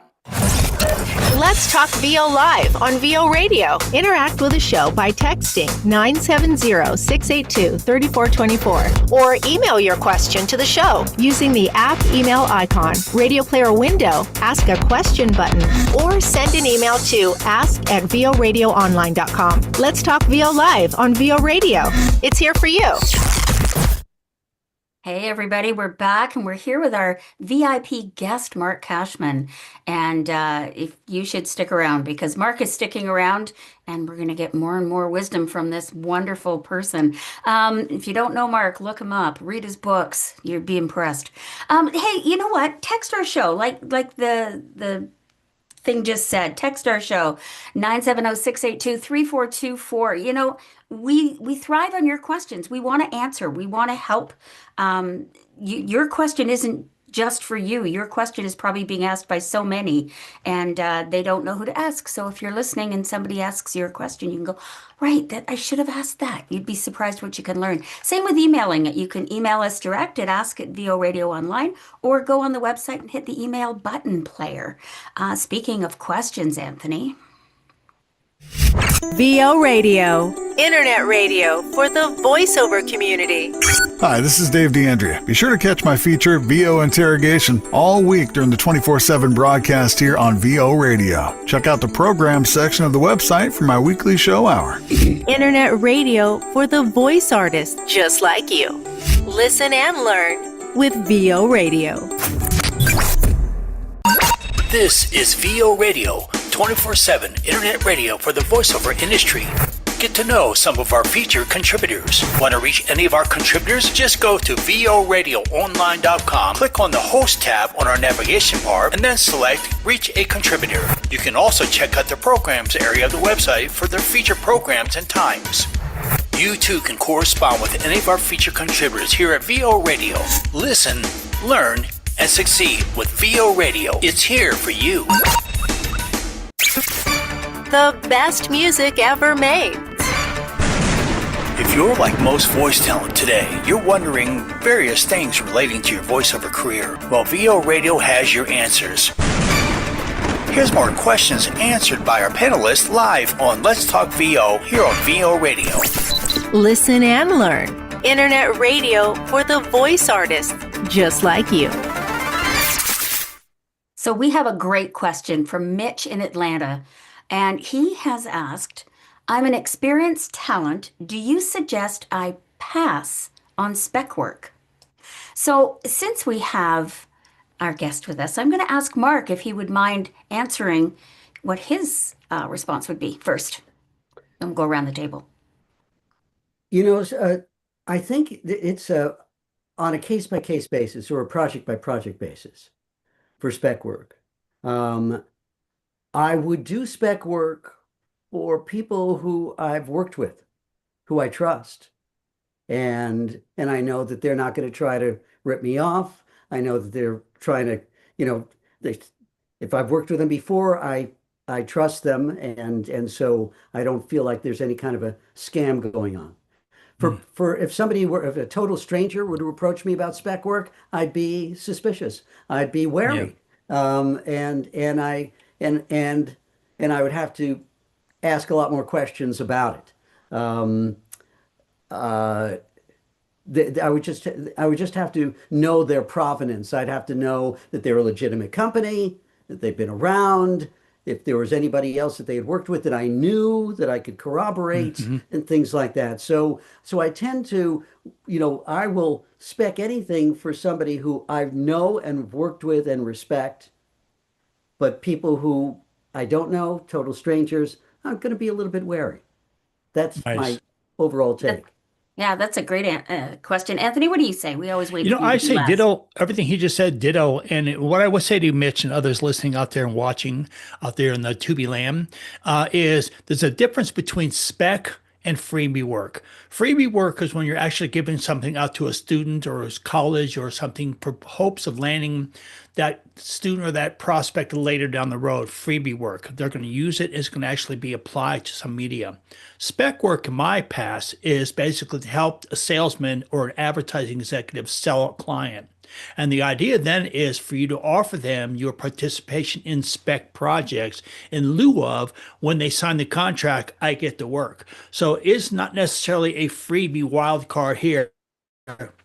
Let's talk VO Live on VO Radio. Interact with the show by texting 970-682-3424 or email your question to the show using the app email icon, radio player window, ask a question button, or send an email to ask@voradioonline.com. Let's talk VO Live on VO Radio. It's here for you. Hey everybody, we're back and we're here with our VIP guest, Mark Cashman. And if you should stick around because Mark is sticking around and we're going to get more and more wisdom from this wonderful person. If you don't know Mark, look him up, read his books, you'd be impressed. Hey, you know what? Text our show like the thing just said. Text our show 970-682-3424. You know, we thrive on your questions. We want to answer. We want to help. Your question isn't just for you. Your question is probably being asked by so many, and they don't know who to ask. So if you're listening and somebody asks your question, you can go, right, that I should have asked that. You'd be surprised what you can learn. Same with emailing it. You can email us direct at ask@VORadio.online or go on the website and hit the email button player. Speaking of questions, Anthony. VO Radio, internet radio for the voiceover community. Hi, this is Dave D'Andrea. Be sure to catch my feature, VO Interrogation, all week during the 24/7 broadcast here on VO Radio. Check out the program section of the website for my weekly show hour. Internet radio for the voice artist just like you. Listen and learn with VO Radio. This is VO Radio, 24/7 internet radio for the voiceover industry. Get to know some of our featured contributors. Want to reach any of our contributors? Just go to voradioonline.com, click on the host tab on our navigation bar, and then select Reach a Contributor. You can also check out the programs area of the website for their featured programs and times. You too can correspond with any of our featured contributors here at VO Radio. Listen, learn, and succeed with VO Radio. It's here for you. The best music ever made. If you're like most voice talent today, you're wondering various things relating to your voiceover career. Well, VO Radio has your answers. Here's more questions answered by our panelists live on Let's Talk VO here on VO Radio. Listen and learn. Internet radio for the voice artist, just like you. So we have a great question from Mitch in Atlanta, and he has asked, I'm an experienced talent. Do you suggest I pass on spec work? So since we have our guest with us, I'm going to ask Mark if he would mind answering what his response would be first. And we'll go around the table. I think it's on a case-by-case basis or a project-by-project basis for spec work. I would do spec work for people who I've worked with, who I trust. And I know that they're not going to try to rip me off. I know that they're trying to, if I've worked with them before, I trust them. And so I don't feel like there's any kind of a scam going on. For if a total stranger were to approach me about spec work, I'd be suspicious. I'd be wary. And I would have to ask a lot more questions about it. I would just have to know their provenance. I'd have to know that they're a legitimate company, that they've been around, if there was anybody else that they had worked with that I knew, that I could corroborate, and things like that. So I tend to, I will spec anything for somebody who I know and worked with and respect, but people who I don't know, total strangers, I'm going to be a little bit wary. That's my overall take. Yeah, that's a great question. Anthony, what do you say? We always wait. I say ditto. Everything he just said, ditto. And what I would say to Mitch and others listening out there and watching out there in the Tubi land is there's a difference between spec and freebie work. Freebie work is when you're actually giving something out to a student or a college or something for hopes of landing that student or that prospect later down the road. Freebie work. They're going to use it. It's going to actually be applied to some media. Spec work in my past is basically to help a salesman or an advertising executive sell a client. And the idea then is for you to offer them your participation in spec projects in lieu of when they sign the contract, I get to work. So it's not necessarily a freebie wild card here.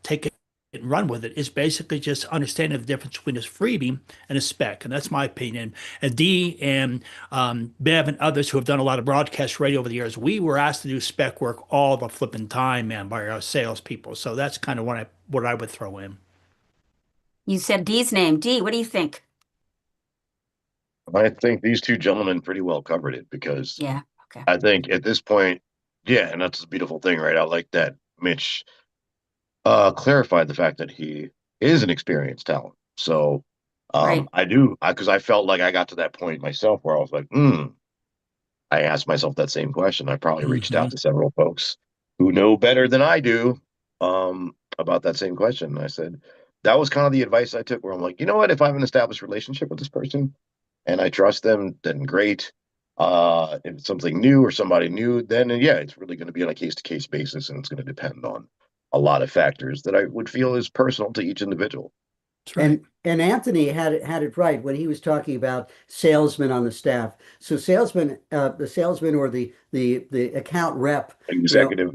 Take it and run with it. It's basically just understanding the difference between a freebie and a spec. And that's my opinion. And Dee and Bev and others who have done a lot of broadcast radio over the years, we were asked to do spec work all the flipping time, man, by our salespeople. So that's kind of what I would throw in. You said Dee's name. Dee, what do you think? I think these two gentlemen pretty well covered it because I think at this point, and that's the beautiful thing, right? I like that Mitch clarified the fact that he is an experienced talent. So I do, because I felt like I got to that point myself where I was like, I asked myself that same question. I probably reached out to several folks who know better than I do about that same question. And I said, that was kind of the advice I took where I'm like, you know what, if I have an established relationship with this person and I trust them, then great. If it's something new or somebody new, then it's really going to be on a case-to-case basis, and it's going to depend on a lot of factors that I would feel is personal to each individual. Right. And Anthony had it right when he was talking about salesmen on the staff. So the salesman or the account rep, executive,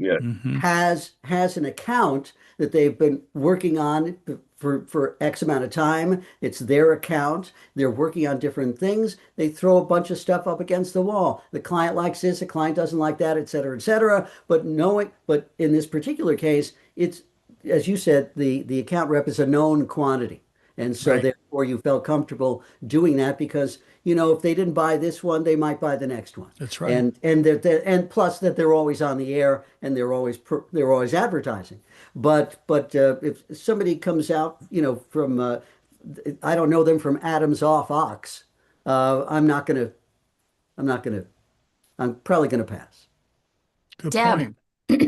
has an account that they've been working on for X amount of time. It's their account. They're working on different things. They throw a bunch of stuff up against the wall. The client likes this, the client doesn't like that, et cetera, et cetera. But in this particular case, it's, as you said, the account rep is a known quantity. And so Right. therefore you felt comfortable doing that because, if they didn't buy this one, they might buy the next one. That's right. And plus that they're always on the air and they're always advertising. But if somebody comes out, from I don't know them from Adams off Ox, I'm probably gonna pass. Deb,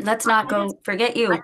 let's not go forget you.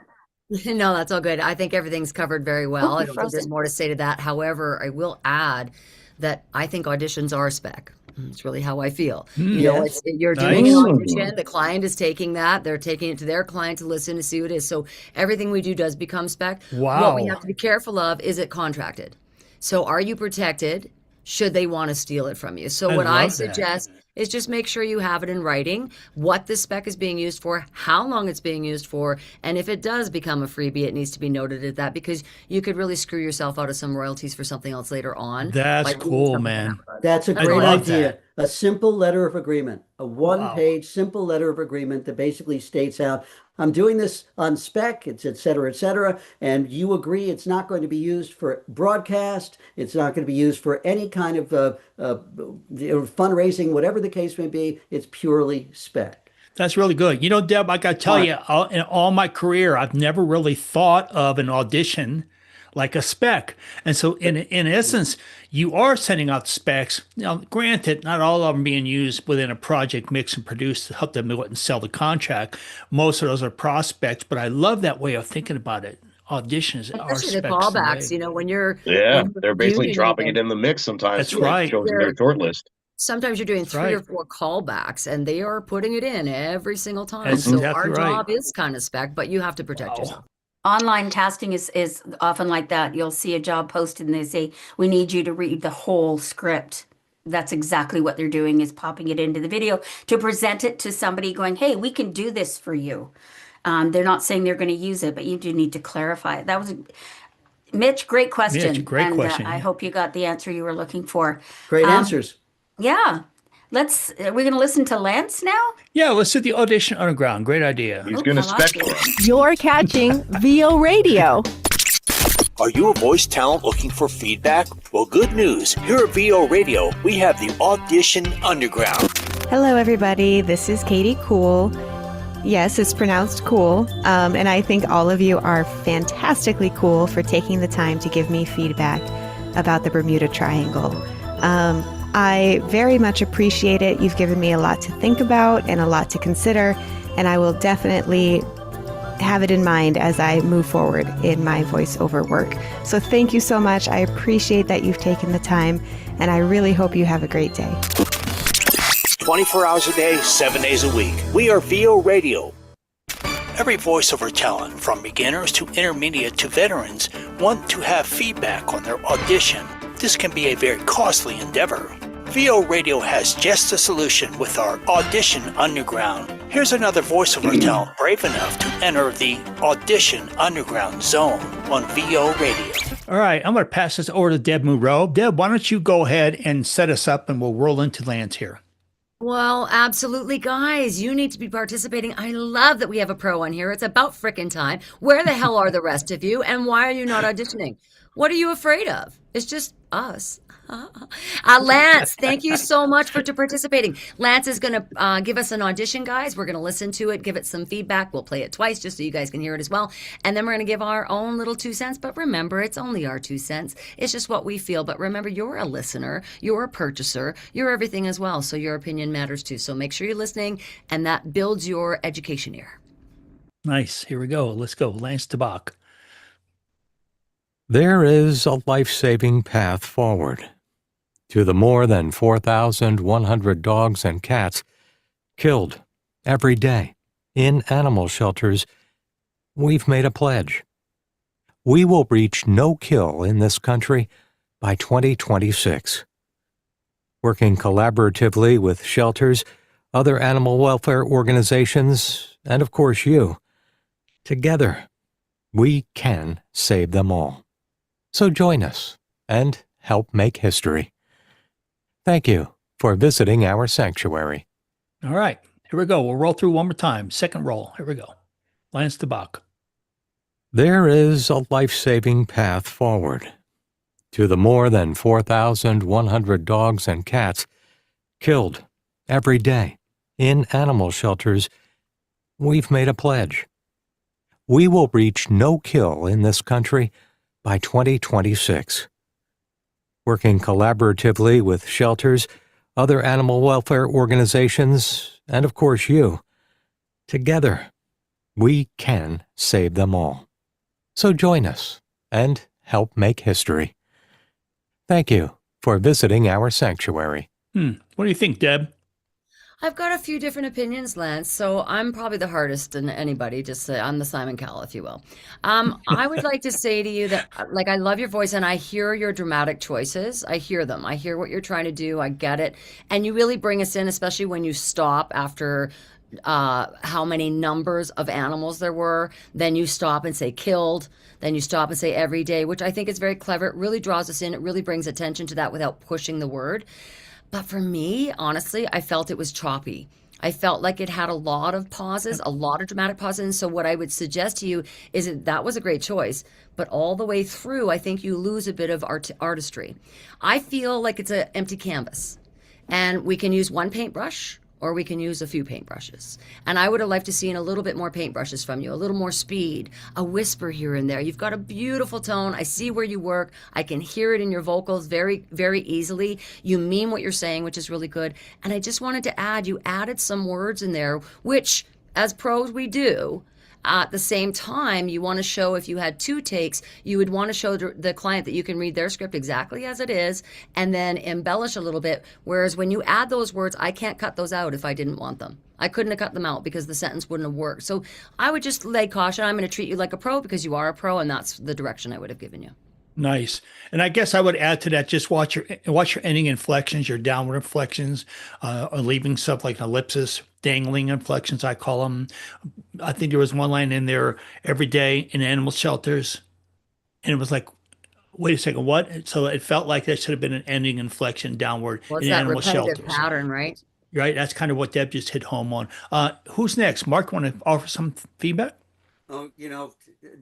No, that's all good. I think everything's covered very well. Oh, I you're don't think there's frozen. more to say to that. However, I will add that I think auditions are a spec. It's really how I feel. Yes. You're doing an Nice. audition. The client is taking that. They're taking it to their client to listen to see who it is. So everything we do does become spec. What we Wow. have to be careful of is it contracted. So are you protected? Should they want to steal it from you? So I what I love that. suggest is just make sure you have it in writing, what the spec is being used for, how long it's being used for, and if it does become a freebie, it needs to be noted at that because you could really screw yourself out of some royalties for something else later on. That's by doing cool, something man. That's a I great love idea. that. A simple letter of agreement, a one-page simple letter of agreement that basically states out, I'm doing this on spec, it's et cetera, and you agree it's not going to be used for broadcast, it's not going to be used for any kind of fundraising, whatever the case may be, it's purely spec. That's really good. Deb, I got to tell you, in all my career, I've never really thought of an audition like a spec. And so in essence, you are sending out specs. Now, granted, not all of them being used within a project mix and produce to help them go out and sell the contract. Most of those are prospects, but I love that way of thinking about it. Auditions are Especially the specs. callbacks, when you're Yeah, when you're they're basically reviewing dropping it anything. in the mix sometimes. That's too, like right. shows in their short list. Sometimes you're doing That's 3 or right. 4 callbacks and they are putting it in every single time. That's So exactly our right. job is kind of spec, but you have to protect yourself. Online casting is often like that. You'll see a job posted and they say, we need you to read the whole script. That's exactly what they're doing, is popping it into the video to present it to somebody going, hey, we can do this for you. They're not saying they're going to use it, but you do need to clarify it. That was Mitch, great question. Mitch, great and, question, I yeah. hope you got the answer you were looking for. Great answers. Yeah. We're going to listen to Lance now? Yeah, let's do the Audition Underground. Great idea. He's going to I like spec it. You're catching VO Radio. Are you a voice talent looking for feedback? Well, good news. Here at VO Radio, we have the Audition Underground. Hello, everybody. This is Katie Cool. Yes, it's pronounced cool. And I think all of you are fantastically cool for taking the time to give me feedback about the Bermuda Triangle. I very much appreciate it. You've given me a lot to think about and a lot to consider, and I will definitely have it in mind as I move forward in my voiceover work. So thank you so much. I appreciate that you've taken the time, and I really hope you have a great day. 24 hours a day, 7 days a week. We are VO Radio. Every voiceover talent, from beginners to intermediate to veterans, want to have feedback on their audition. This can be a very costly endeavor. VO Radio has just the solution with our Audition Underground. Here's another voiceover talent brave enough to enter the Audition Underground zone on VO Radio. All right, I'm going to pass this over to Deb Moreau. Deb, why don't you go ahead and set us up and we'll roll into Lance here. Well, absolutely, guys. You need to be participating. I love that we have a pro on here. It's about frickin' time. Where the hell are the rest of you? And why are you not auditioning? What are you afraid of? It's just us. Lance, thank you so much for participating. Lance is going to give us an audition, guys. We're going to listen to it, give it some feedback. We'll play it twice just so you guys can hear it as well. And then we're going to give our own little 2 cents. But remember, it's only our 2 cents. It's just what we feel. But remember, you're a listener. You're a purchaser. You're everything as well. So your opinion matters too. So make sure you're listening. And that builds your education ear. Nice. Here we go. Let's go. Lance Tabak. There is a life-saving path forward. To the more than 4,100 dogs and cats killed every day in animal shelters, we've made a pledge. We will reach no kill in this country by 2026. Working collaboratively with shelters, other animal welfare organizations, and of course you, together we can save them all. So join us and help make history. Thank you for visiting our sanctuary. All right, here we go. We'll roll through one more time. Second roll. Here we go. Lance Tabak. There is a life-saving path forward. To the more than 4,100 dogs and cats killed every day in animal shelters, we've made a pledge. We will reach no kill in this country by 2026. Working collaboratively with shelters, other animal welfare organizations, and of course you, together, we can save them all. So join us and help make history. Thank you for visiting our sanctuary. What do you think, Deb? I've got a few different opinions, Lance, so I'm probably the hardest in anybody. Just I'm the Simon Cowell, if you will. I would like to say to you that, like, I love your voice and I hear your dramatic choices. I hear them. I hear what you're trying to do. I get it. And you really bring us in, especially when you stop after how many numbers of animals there were. Then you stop and say killed. Then you stop and say every day, which I think is very clever. It really draws us in. It really brings attention to that without pushing the word. But for me, honestly, I felt it was choppy. I felt like it had a lot of pauses, a lot of dramatic pauses. And so what I would suggest to you is that was a great choice. But all the way through, I think you lose a bit of artistry. I feel like it's an empty canvas. And we can use one paintbrush or we can use a few paintbrushes. And I would have liked to seen a little bit more paintbrushes from you, a little more speed, a whisper here and there. You've got a beautiful tone. I see where you work. I can hear it in your vocals very, very easily. You mean what you're saying, which is really good. And I just wanted to add, you added some words in there, which as pros we do. At the same time, you want to show, if you had 2 takes, you would want to show the client that you can read their script exactly as it is and then embellish a little bit. Whereas when you add those words, I can't cut those out if I didn't want them. I couldn't have cut them out because the sentence wouldn't have worked. So I would just lay caution. I'm going to treat you like a pro because you are a pro, and that's the direction I would have given you. Nice. And I guess I would add to that, just watch your ending inflections, your downward inflections, or leaving stuff like ellipsis, dangling inflections, I call them. I think there was one line in there, every day in animal shelters. And it was like, wait a second, what? So it felt like that should have been an ending inflection downward Well, it's in that animal repetitive shelters. pattern, right? Right? That's kind of what Deb just hit home on. Who's next? Mark, want to offer some feedback? Oh,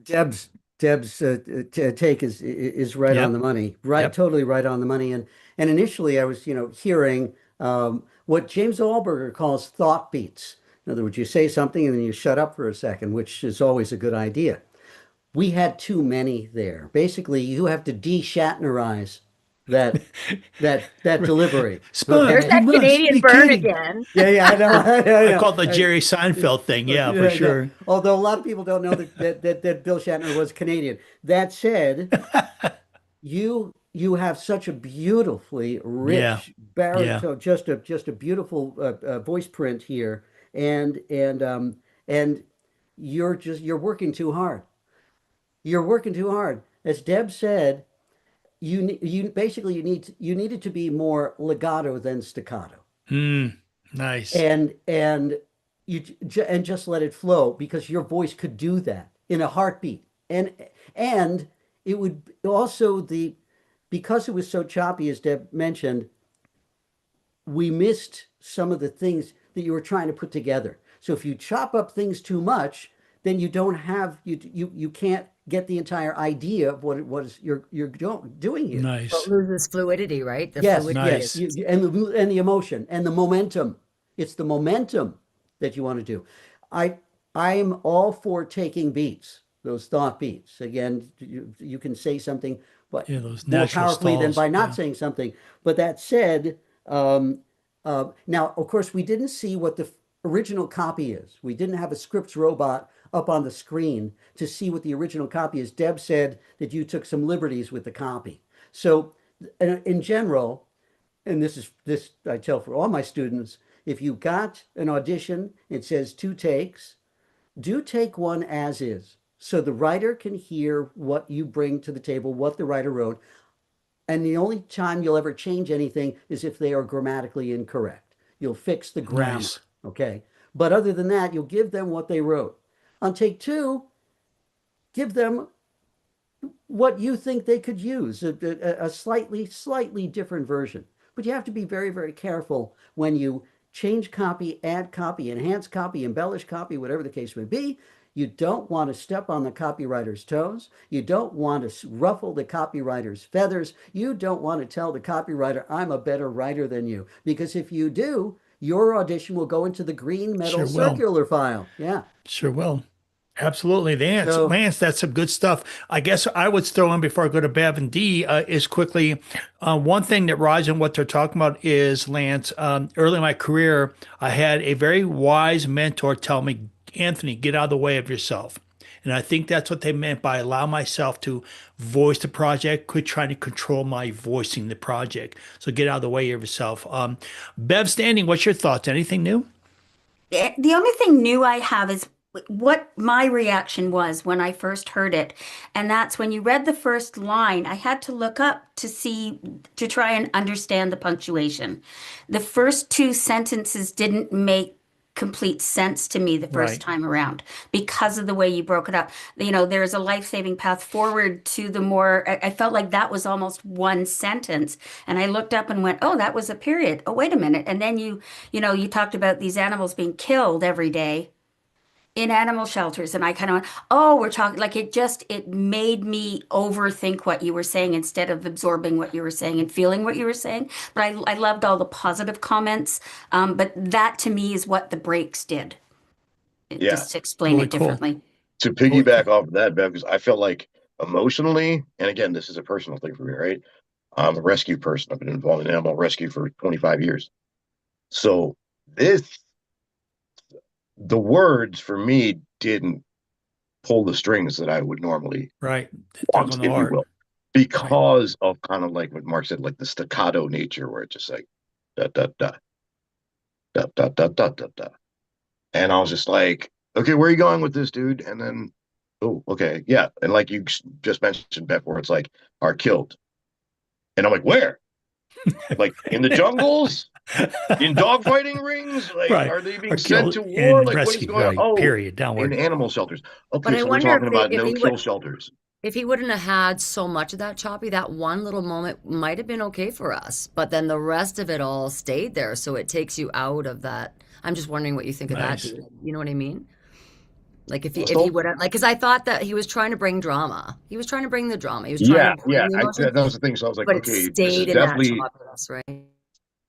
Deb's take is right Yep. on the money, right? Yep. Totally right on the money. And initially, I was hearing what James Allberger calls thought beats. In other words, you say something and then you shut up for a second, which is always a good idea. We had too many there. Basically, you have to de-Shatnerize that delivery. Spoon, There's that you must Canadian be burn kidding. again. Yeah, I know. I call it the Jerry Seinfeld thing. Yeah, for sure. Although a lot of people don't know that Bill Shatner was Canadian. That said, you have such a beautifully rich baritone, just a beautiful voice print here, and you're working too hard. You're working too hard. As Deb said, you needed to be more legato than staccato. Nice. And you just let it flow, because your voice could do that in a heartbeat. And it would also, because it was so choppy, as Deb mentioned, we missed some of the things that you were trying to put together. So if you chop up things too much, then you don't have, you can't get the entire idea of what it was you're doing here. Nice. But loses fluidity, right? The Yes, fluidity yes, is- and the emotion and the momentum. It's the momentum that you want to do. I'm all for taking beats, those thought beats. Again, you can say something, but those more natural powerfully than stalls, by not yeah. saying something. But that said, now of course we didn't see what the original copy is. We didn't have a scripts robot up on the screen to see what the original copy is. Deb said that you took some liberties with the copy. So in general, and this I tell for all my students, if you got an audition, it says 2 takes, do take one as is, so the writer can hear what you bring to the table, what the writer wrote. And the only time you'll ever change anything is if they are grammatically incorrect. You'll fix the grammar, Nice. okay? But other than that, you'll give them what they wrote. On take 2, give them what you think they could use, a slightly different version. But you have to be very, very careful when you change copy, add copy, enhance copy, embellish copy, whatever the case may be. You don't want to step on the copywriter's toes. You don't want to ruffle the copywriter's feathers. You don't want to tell the copywriter, I'm a better writer than you. Because if you do, your audition will go into the green metal circular file. Yeah. Sure will. Absolutely. Lance, that's some good stuff. I guess I would throw in before I go to Bev and Dee is quickly one thing that Raj and what they're talking about is, Lance, early in my career, I had a very wise mentor tell me, Anthony, get out of the way of yourself. And I think that's what they meant by allow myself to voice the project, quit trying to control my voicing the project. So get out of the way of yourself. Bev Standing, what's your thoughts? Anything new? The only thing new I have is what my reaction was when I first heard it. And that's when you read the first line, I had to look up to try and understand the punctuation. The first two sentences didn't make complete sense to me the first time around because of the way you broke it up. There's a life-saving path forward to the more, I felt like that was almost one sentence. And I looked up and went, oh, that was a period. Oh, wait a minute. And then you talked about these animals being killed every day in animal shelters. And I kind of went, oh, we're talking like it made me overthink what you were saying instead of absorbing what you were saying and feeling what you were saying. But I loved all the positive comments. But that to me is what the breaks did. Just to explain it differently. To piggyback off of that, Bev, because I felt like emotionally, and again, this is a personal thing for me, right? I'm a rescue person. I've been involved in animal rescue for 25 years. So the words for me didn't pull the strings that I would normally want, if you will, because of kind of like what Mark said, like the staccato nature where it's just like da da da da da da da da da. And I was just like, okay, where are you going with this, dude? And then, oh, okay, yeah. And like you just mentioned, Beth, where it's like are killed. And I'm like, where? Like in the jungles? In dogfighting rings? Like, are they being sent to war? Like, what is going on? Oh, period. Downward. In animal shelters. Okay, But I so we're wonder talking if about they- if he no-kill would- shelters. If he wouldn't have had so much of that, Choppy, that one little moment might have been okay for us. But then the rest of it all stayed there. So it takes you out of that. I'm just wondering what you think of that. Dude. You know what I mean? Like if he would have, like, because I thought that he was trying to bring drama. He was trying to bring the drama. He was trying to bring the emotion, that was the thing. So I was like, but okay, it this is stayed in definitely that Choppiness, right?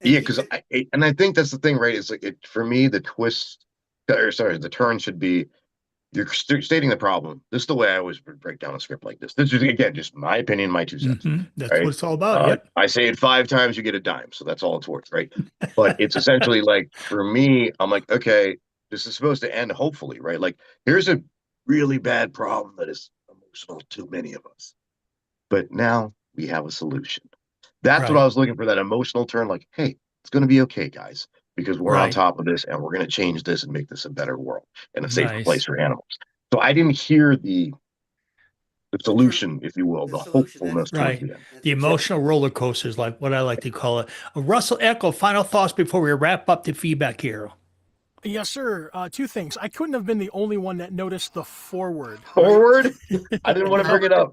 yeah, because I think that's the thing, right? It's like for me, the the turn should be you're stating the problem. This is the way I always break down a script like this. This is again just my opinion, my 2 cents. That's right? what it's all about. Yep. I say it 5 times, you get a dime, so that's all it's worth, right? But it's essentially like for me, I'm like, okay, this is supposed to end hopefully, right? Like here's a really bad problem that is emotional to many of us, but now we have a solution. That's what I was looking for, that emotional turn. Like, hey, it's going to be okay, guys, because we're on top of this and we're going to change this and make this a better world and a safer place for animals. So I didn't hear the solution, if you will, the hopefulness. The emotional roller coaster is like what I like to call it. Russell Echo, final thoughts before we wrap up the feedback here. Yes, sir. 2 things. I couldn't have been the only one that noticed the forward. Forward? I didn't want to bring it up.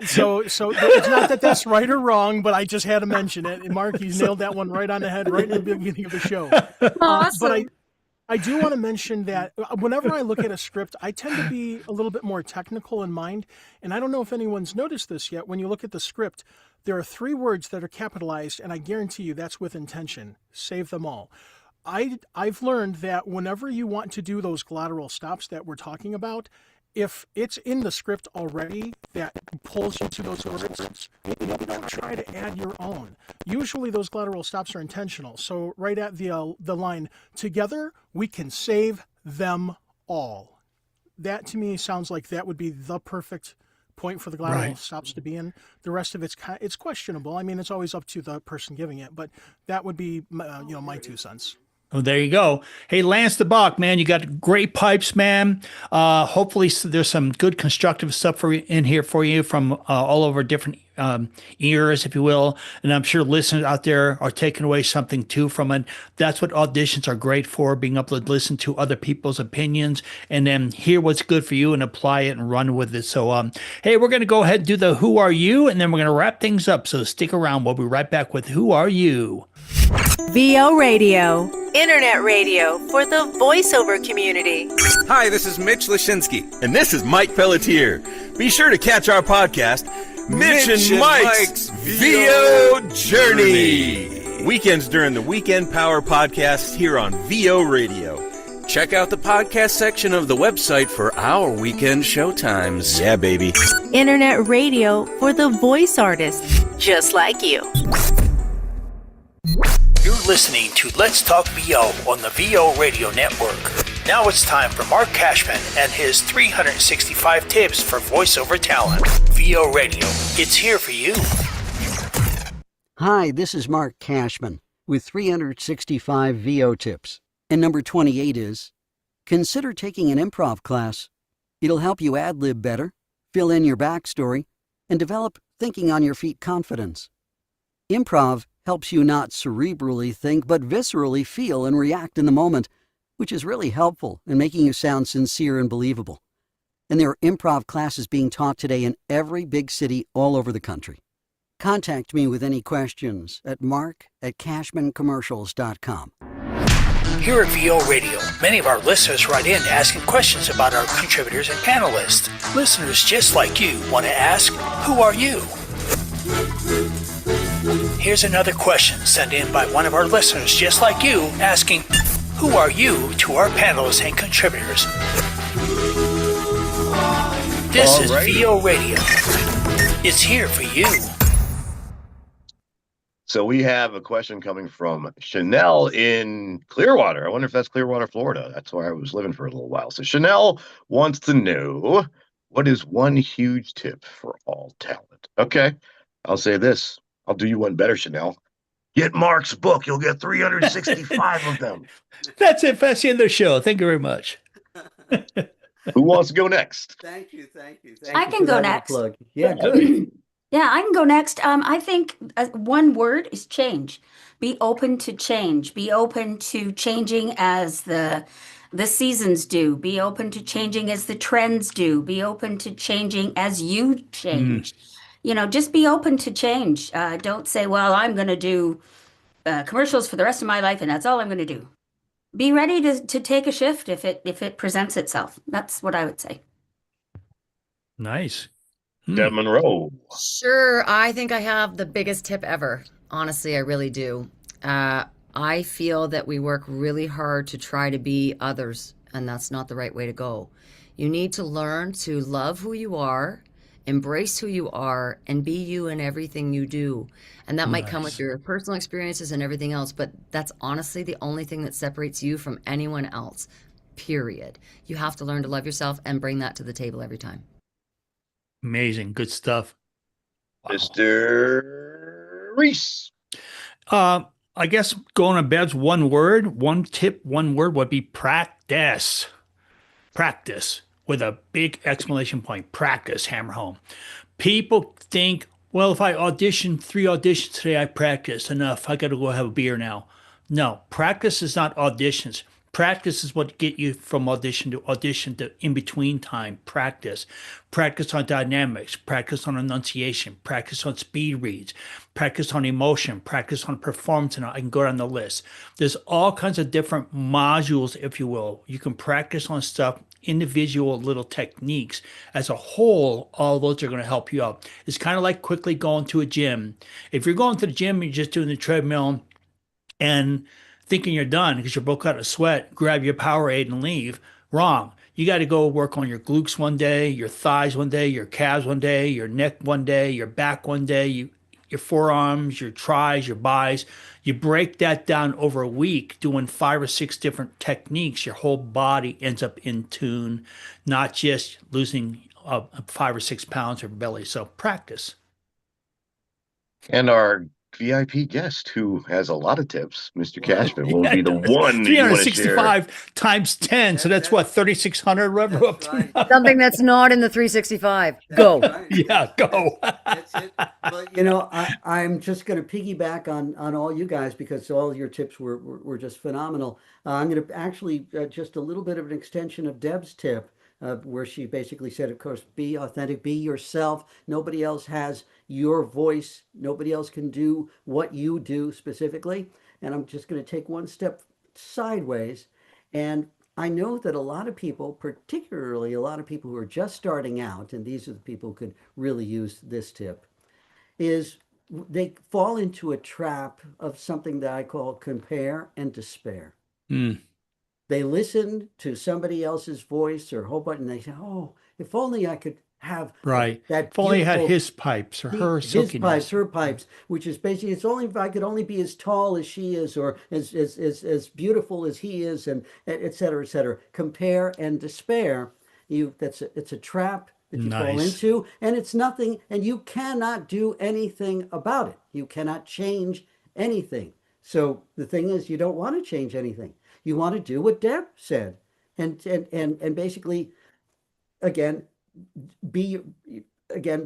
So it's not that that's right or wrong, but I just had to mention it. And Mark, you nailed that one right on the head, right in the beginning of the show. But I do want to mention that whenever I look at a script, I tend to be a little bit more technical in mind. And I don't know if anyone's noticed this yet. When you look at the script, there are 3 words that are capitalized, and I guarantee you that's with intention. Save them all. I've learned that whenever you want to do those collateral stops that we're talking about, if it's in the script already that pulls you to those words, you don't try to add your own. Usually those collateral stops are intentional. So right at the line, together we can save them all. That to me sounds like that would be the perfect point for the collateral stops to be in. The rest of it's questionable. I mean, it's always up to the person giving it, but that would be my 2 cents. Oh, there you go. Hey, Lance the Bach, man, you got great pipes, man. Hopefully there's some good constructive stuff in here for you from all over different ears, if you will. And I'm sure listeners out there are taking away something too from it. That's what auditions are great for, being able to listen to other people's opinions and then hear what's good for you and apply it and run with it. So, hey, we're going to go ahead and do the Who Are You? And then we're going to wrap things up. So stick around. We'll be right back with Who Are You? VO Radio, internet radio for the voiceover community. Hi, this is Mitch Lashinsky. And this is Mike Pelletier. Be sure to catch our podcast, Mitch and Mike's VO Journey. Weekends during the Weekend Power Podcast here on VO Radio. Check out the podcast section of the website for our weekend showtimes. Yeah, baby. Internet radio for the voice artist, just like you. You're listening to Let's Talk VO on the VO Radio Network. Now it's time for Mark Cashman and his 365 tips for voiceover talent. VO Radio, it's here for you. Hi, this is Mark Cashman with 365 VO tips. And number 28 is, consider taking an improv class. It'll help you ad-lib better, fill in your backstory, and develop thinking on your feet confidence. Improv helps you not cerebrally think, but viscerally feel and react in the moment, which is really helpful in making you sound sincere and believable. And there are improv classes being taught today in every big city all over the country. Contact me with any questions at mark@cashmancommercials.com. Here at VO Radio, many of our listeners write in asking questions about our contributors and panelists. Listeners just like you want to ask, who are you? Here's another question sent in by one of our listeners just like you, asking, who are you, to our panelists and contributors? This is VO Radio. It's here for you. So we have a question coming from Chanel in Clearwater. I wonder if that's Clearwater, Florida. That's where I was living for a little while. So Chanel wants to know, what is one huge tip for all talent? Okay, I'll say this. I'll do you one better, Chanel. Get Mark's book. You'll get 365 of them. That's it. That's the end of the show. Thank you very much. Who wants to go next? Thank you. I can go next. Yeah, good. Yeah, I can go next. I think one word is change. Be open to change. Be open to changing as the seasons do. Be open to changing as the trends do. Be open to changing as you change. You know, just be open to change. Don't say, well, I'm going to do commercials for the rest of my life and that's all I'm going to do. Be ready to take a shift if it presents itself. That's what I would say. Nice. Deb Monroe. Sure. I think I have the biggest tip ever. Honestly, I really do. I feel that we work really hard to try to be others, and that's not the right way to go. You need to learn to love who you are, embrace who you are, and be you in everything you do. And that might come with your personal experiences and everything else, but that's honestly the only thing that separates you from anyone else, period. You have to learn to love yourself and bring that to the table every time. Amazing. Good stuff. Mr. Reese. I guess going on bed's one word, one tip, one word would be practice. Practice with a big exclamation point. Practice, hammer home. People think, well, if I audition 3 auditions today, I practiced enough. I got to go have a beer now. No, practice is not auditions. Practice is what get you from audition to in-between time. Practice on dynamics, practice on enunciation, practice on speed reads, practice on emotion, practice on performance, and I can go down the list. There's all kinds of different modules, if you will. You can practice on stuff, individual little techniques. As a whole, all those are going to help you out. It's kind of like quickly going to a gym. If you're going to the gym, you're just doing the treadmill and thinking you're done because you're broke out of sweat, grab your Powerade and leave. Wrong. You got to go work on your glutes one day, your thighs one day, your calves one day, your neck one day, your back one day, your forearms, your tris, your bis. You break that down over a week doing 5 or 6 different techniques. Your whole body ends up in tune, not just losing 5 or 6 pounds of belly. So practice. And our VIP guest who has a lot of tips, Mr. Cashman, will be the one 365 times 10. So that's what, 3,600 whatever up to now. Something that's not in the 365. Go. Yeah, go. That's it. But, you know, I'm just going to piggyback on all you guys because all your tips were just phenomenal. I'm going to actually just a little bit of an extension of Deb's tip. Where she basically said, of course, be authentic, be yourself. Nobody else has your voice. Nobody else can do what you do specifically. and I'm just going to take one step sideways. And I know that a lot of people, particularly a lot of people who are just starting out, and these are the people who could really use this tip, is they fall into a trap of something that I call compare and despair. They listen to somebody else's voice or a whole bunch, and they say, "Oh, if only I could have Right. that If only I had beautiful- his pipes or her his silkiness. pipes, her pipes," which is basically, it's only if I could only be as tall as she is, or as beautiful as he is, and et cetera, et cetera. Compare and despair. It's a trap that you fall Nice. into, and it's nothing, and you cannot do anything about it. You cannot change anything. So the thing is, you don't want to change anything. You want to do what Deb said, and basically, again, be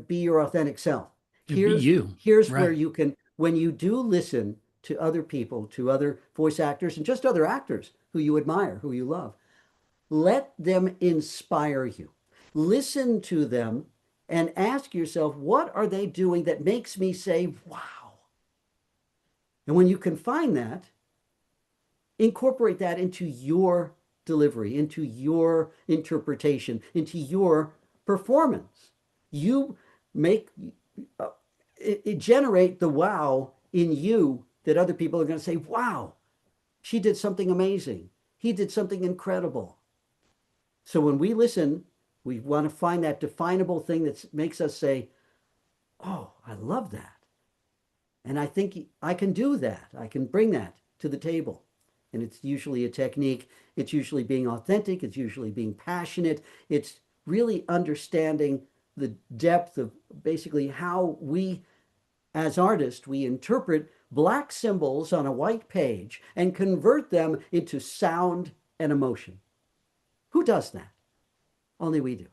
your authentic self. Yeah, be you. Here's where Right. you can, when you do listen to other people, to other voice actors, and just other actors who you admire, who you love, let them inspire you. Listen to them and ask yourself, what are they doing that makes me say, wow? And when you can find that, incorporate that into your delivery, into your interpretation, into your performance. You make it generate the wow in you that other people are going to say, wow, she did something amazing. He did something incredible. So when we listen, we want to find that definable thing that makes us say, oh, I love that. And I think I can do that. I can bring that to the table. And it's usually a technique. It's usually being authentic. It's usually being passionate. It's really understanding the depth of basically how we, as artists, we interpret black symbols on a white page and convert them into sound and emotion. Who does that? Only we do.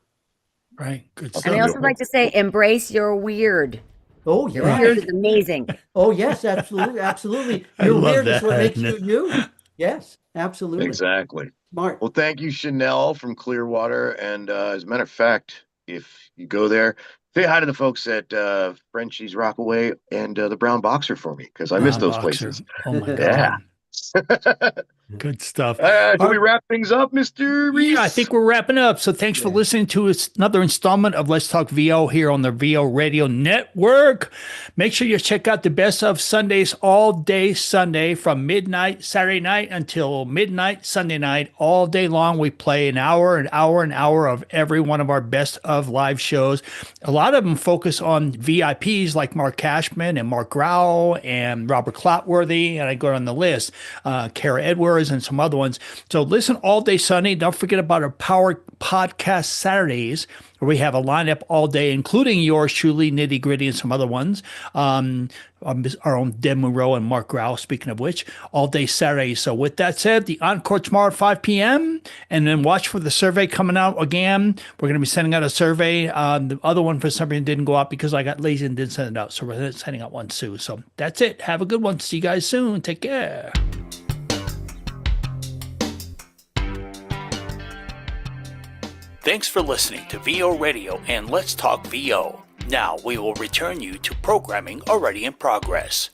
Right. Good stuff. And I also like to say, embrace your weird. Oh, Your yes. weird is amazing. Oh, yes, absolutely. Absolutely. I Your love weird is what that. makes you you. Yes, absolutely. Exactly. Smart. Well, thank you, Chanel from Clearwater. And as a matter of fact, if you go there, say hi to the folks at Frenchie's Rockaway and the Brown Boxer for me, because I miss Brown those Boxer. places. Oh my God. Yeah. Good stuff. Should we wrap things up, Mr. Reese? Yeah, I think we're wrapping up. So thanks for listening to another installment of Let's Talk VO here on the VO Radio Network. Make sure you check out the Best of Sundays all day Sunday from midnight Saturday night until midnight Sunday night. All day long, we play an hour of every one of our Best of live shows. A lot of them focus on VIPs like Mark Cashman and Mark Grau and Robert Clotworthy, and I go on the list, Kara Edwards and some other ones. So listen all day Sunday. Don't forget about our Power Podcast Saturdays, where we have a lineup all day, including yours truly, Nitty Gritty, and some other ones. Our own Deb Monroe and Mark Grau, speaking of which, all day Saturdays. So with that said, the encore tomorrow at 5 p.m. And then watch for the survey coming out again. We're going to be sending out a survey. The other one for some reason didn't go out because I got lazy and didn't send it out. So we're sending out one soon. So that's it. Have a good one. See you guys soon. Take care. Thanks for listening to VO Radio and Let's Talk VO. Now we will return you to programming already in progress.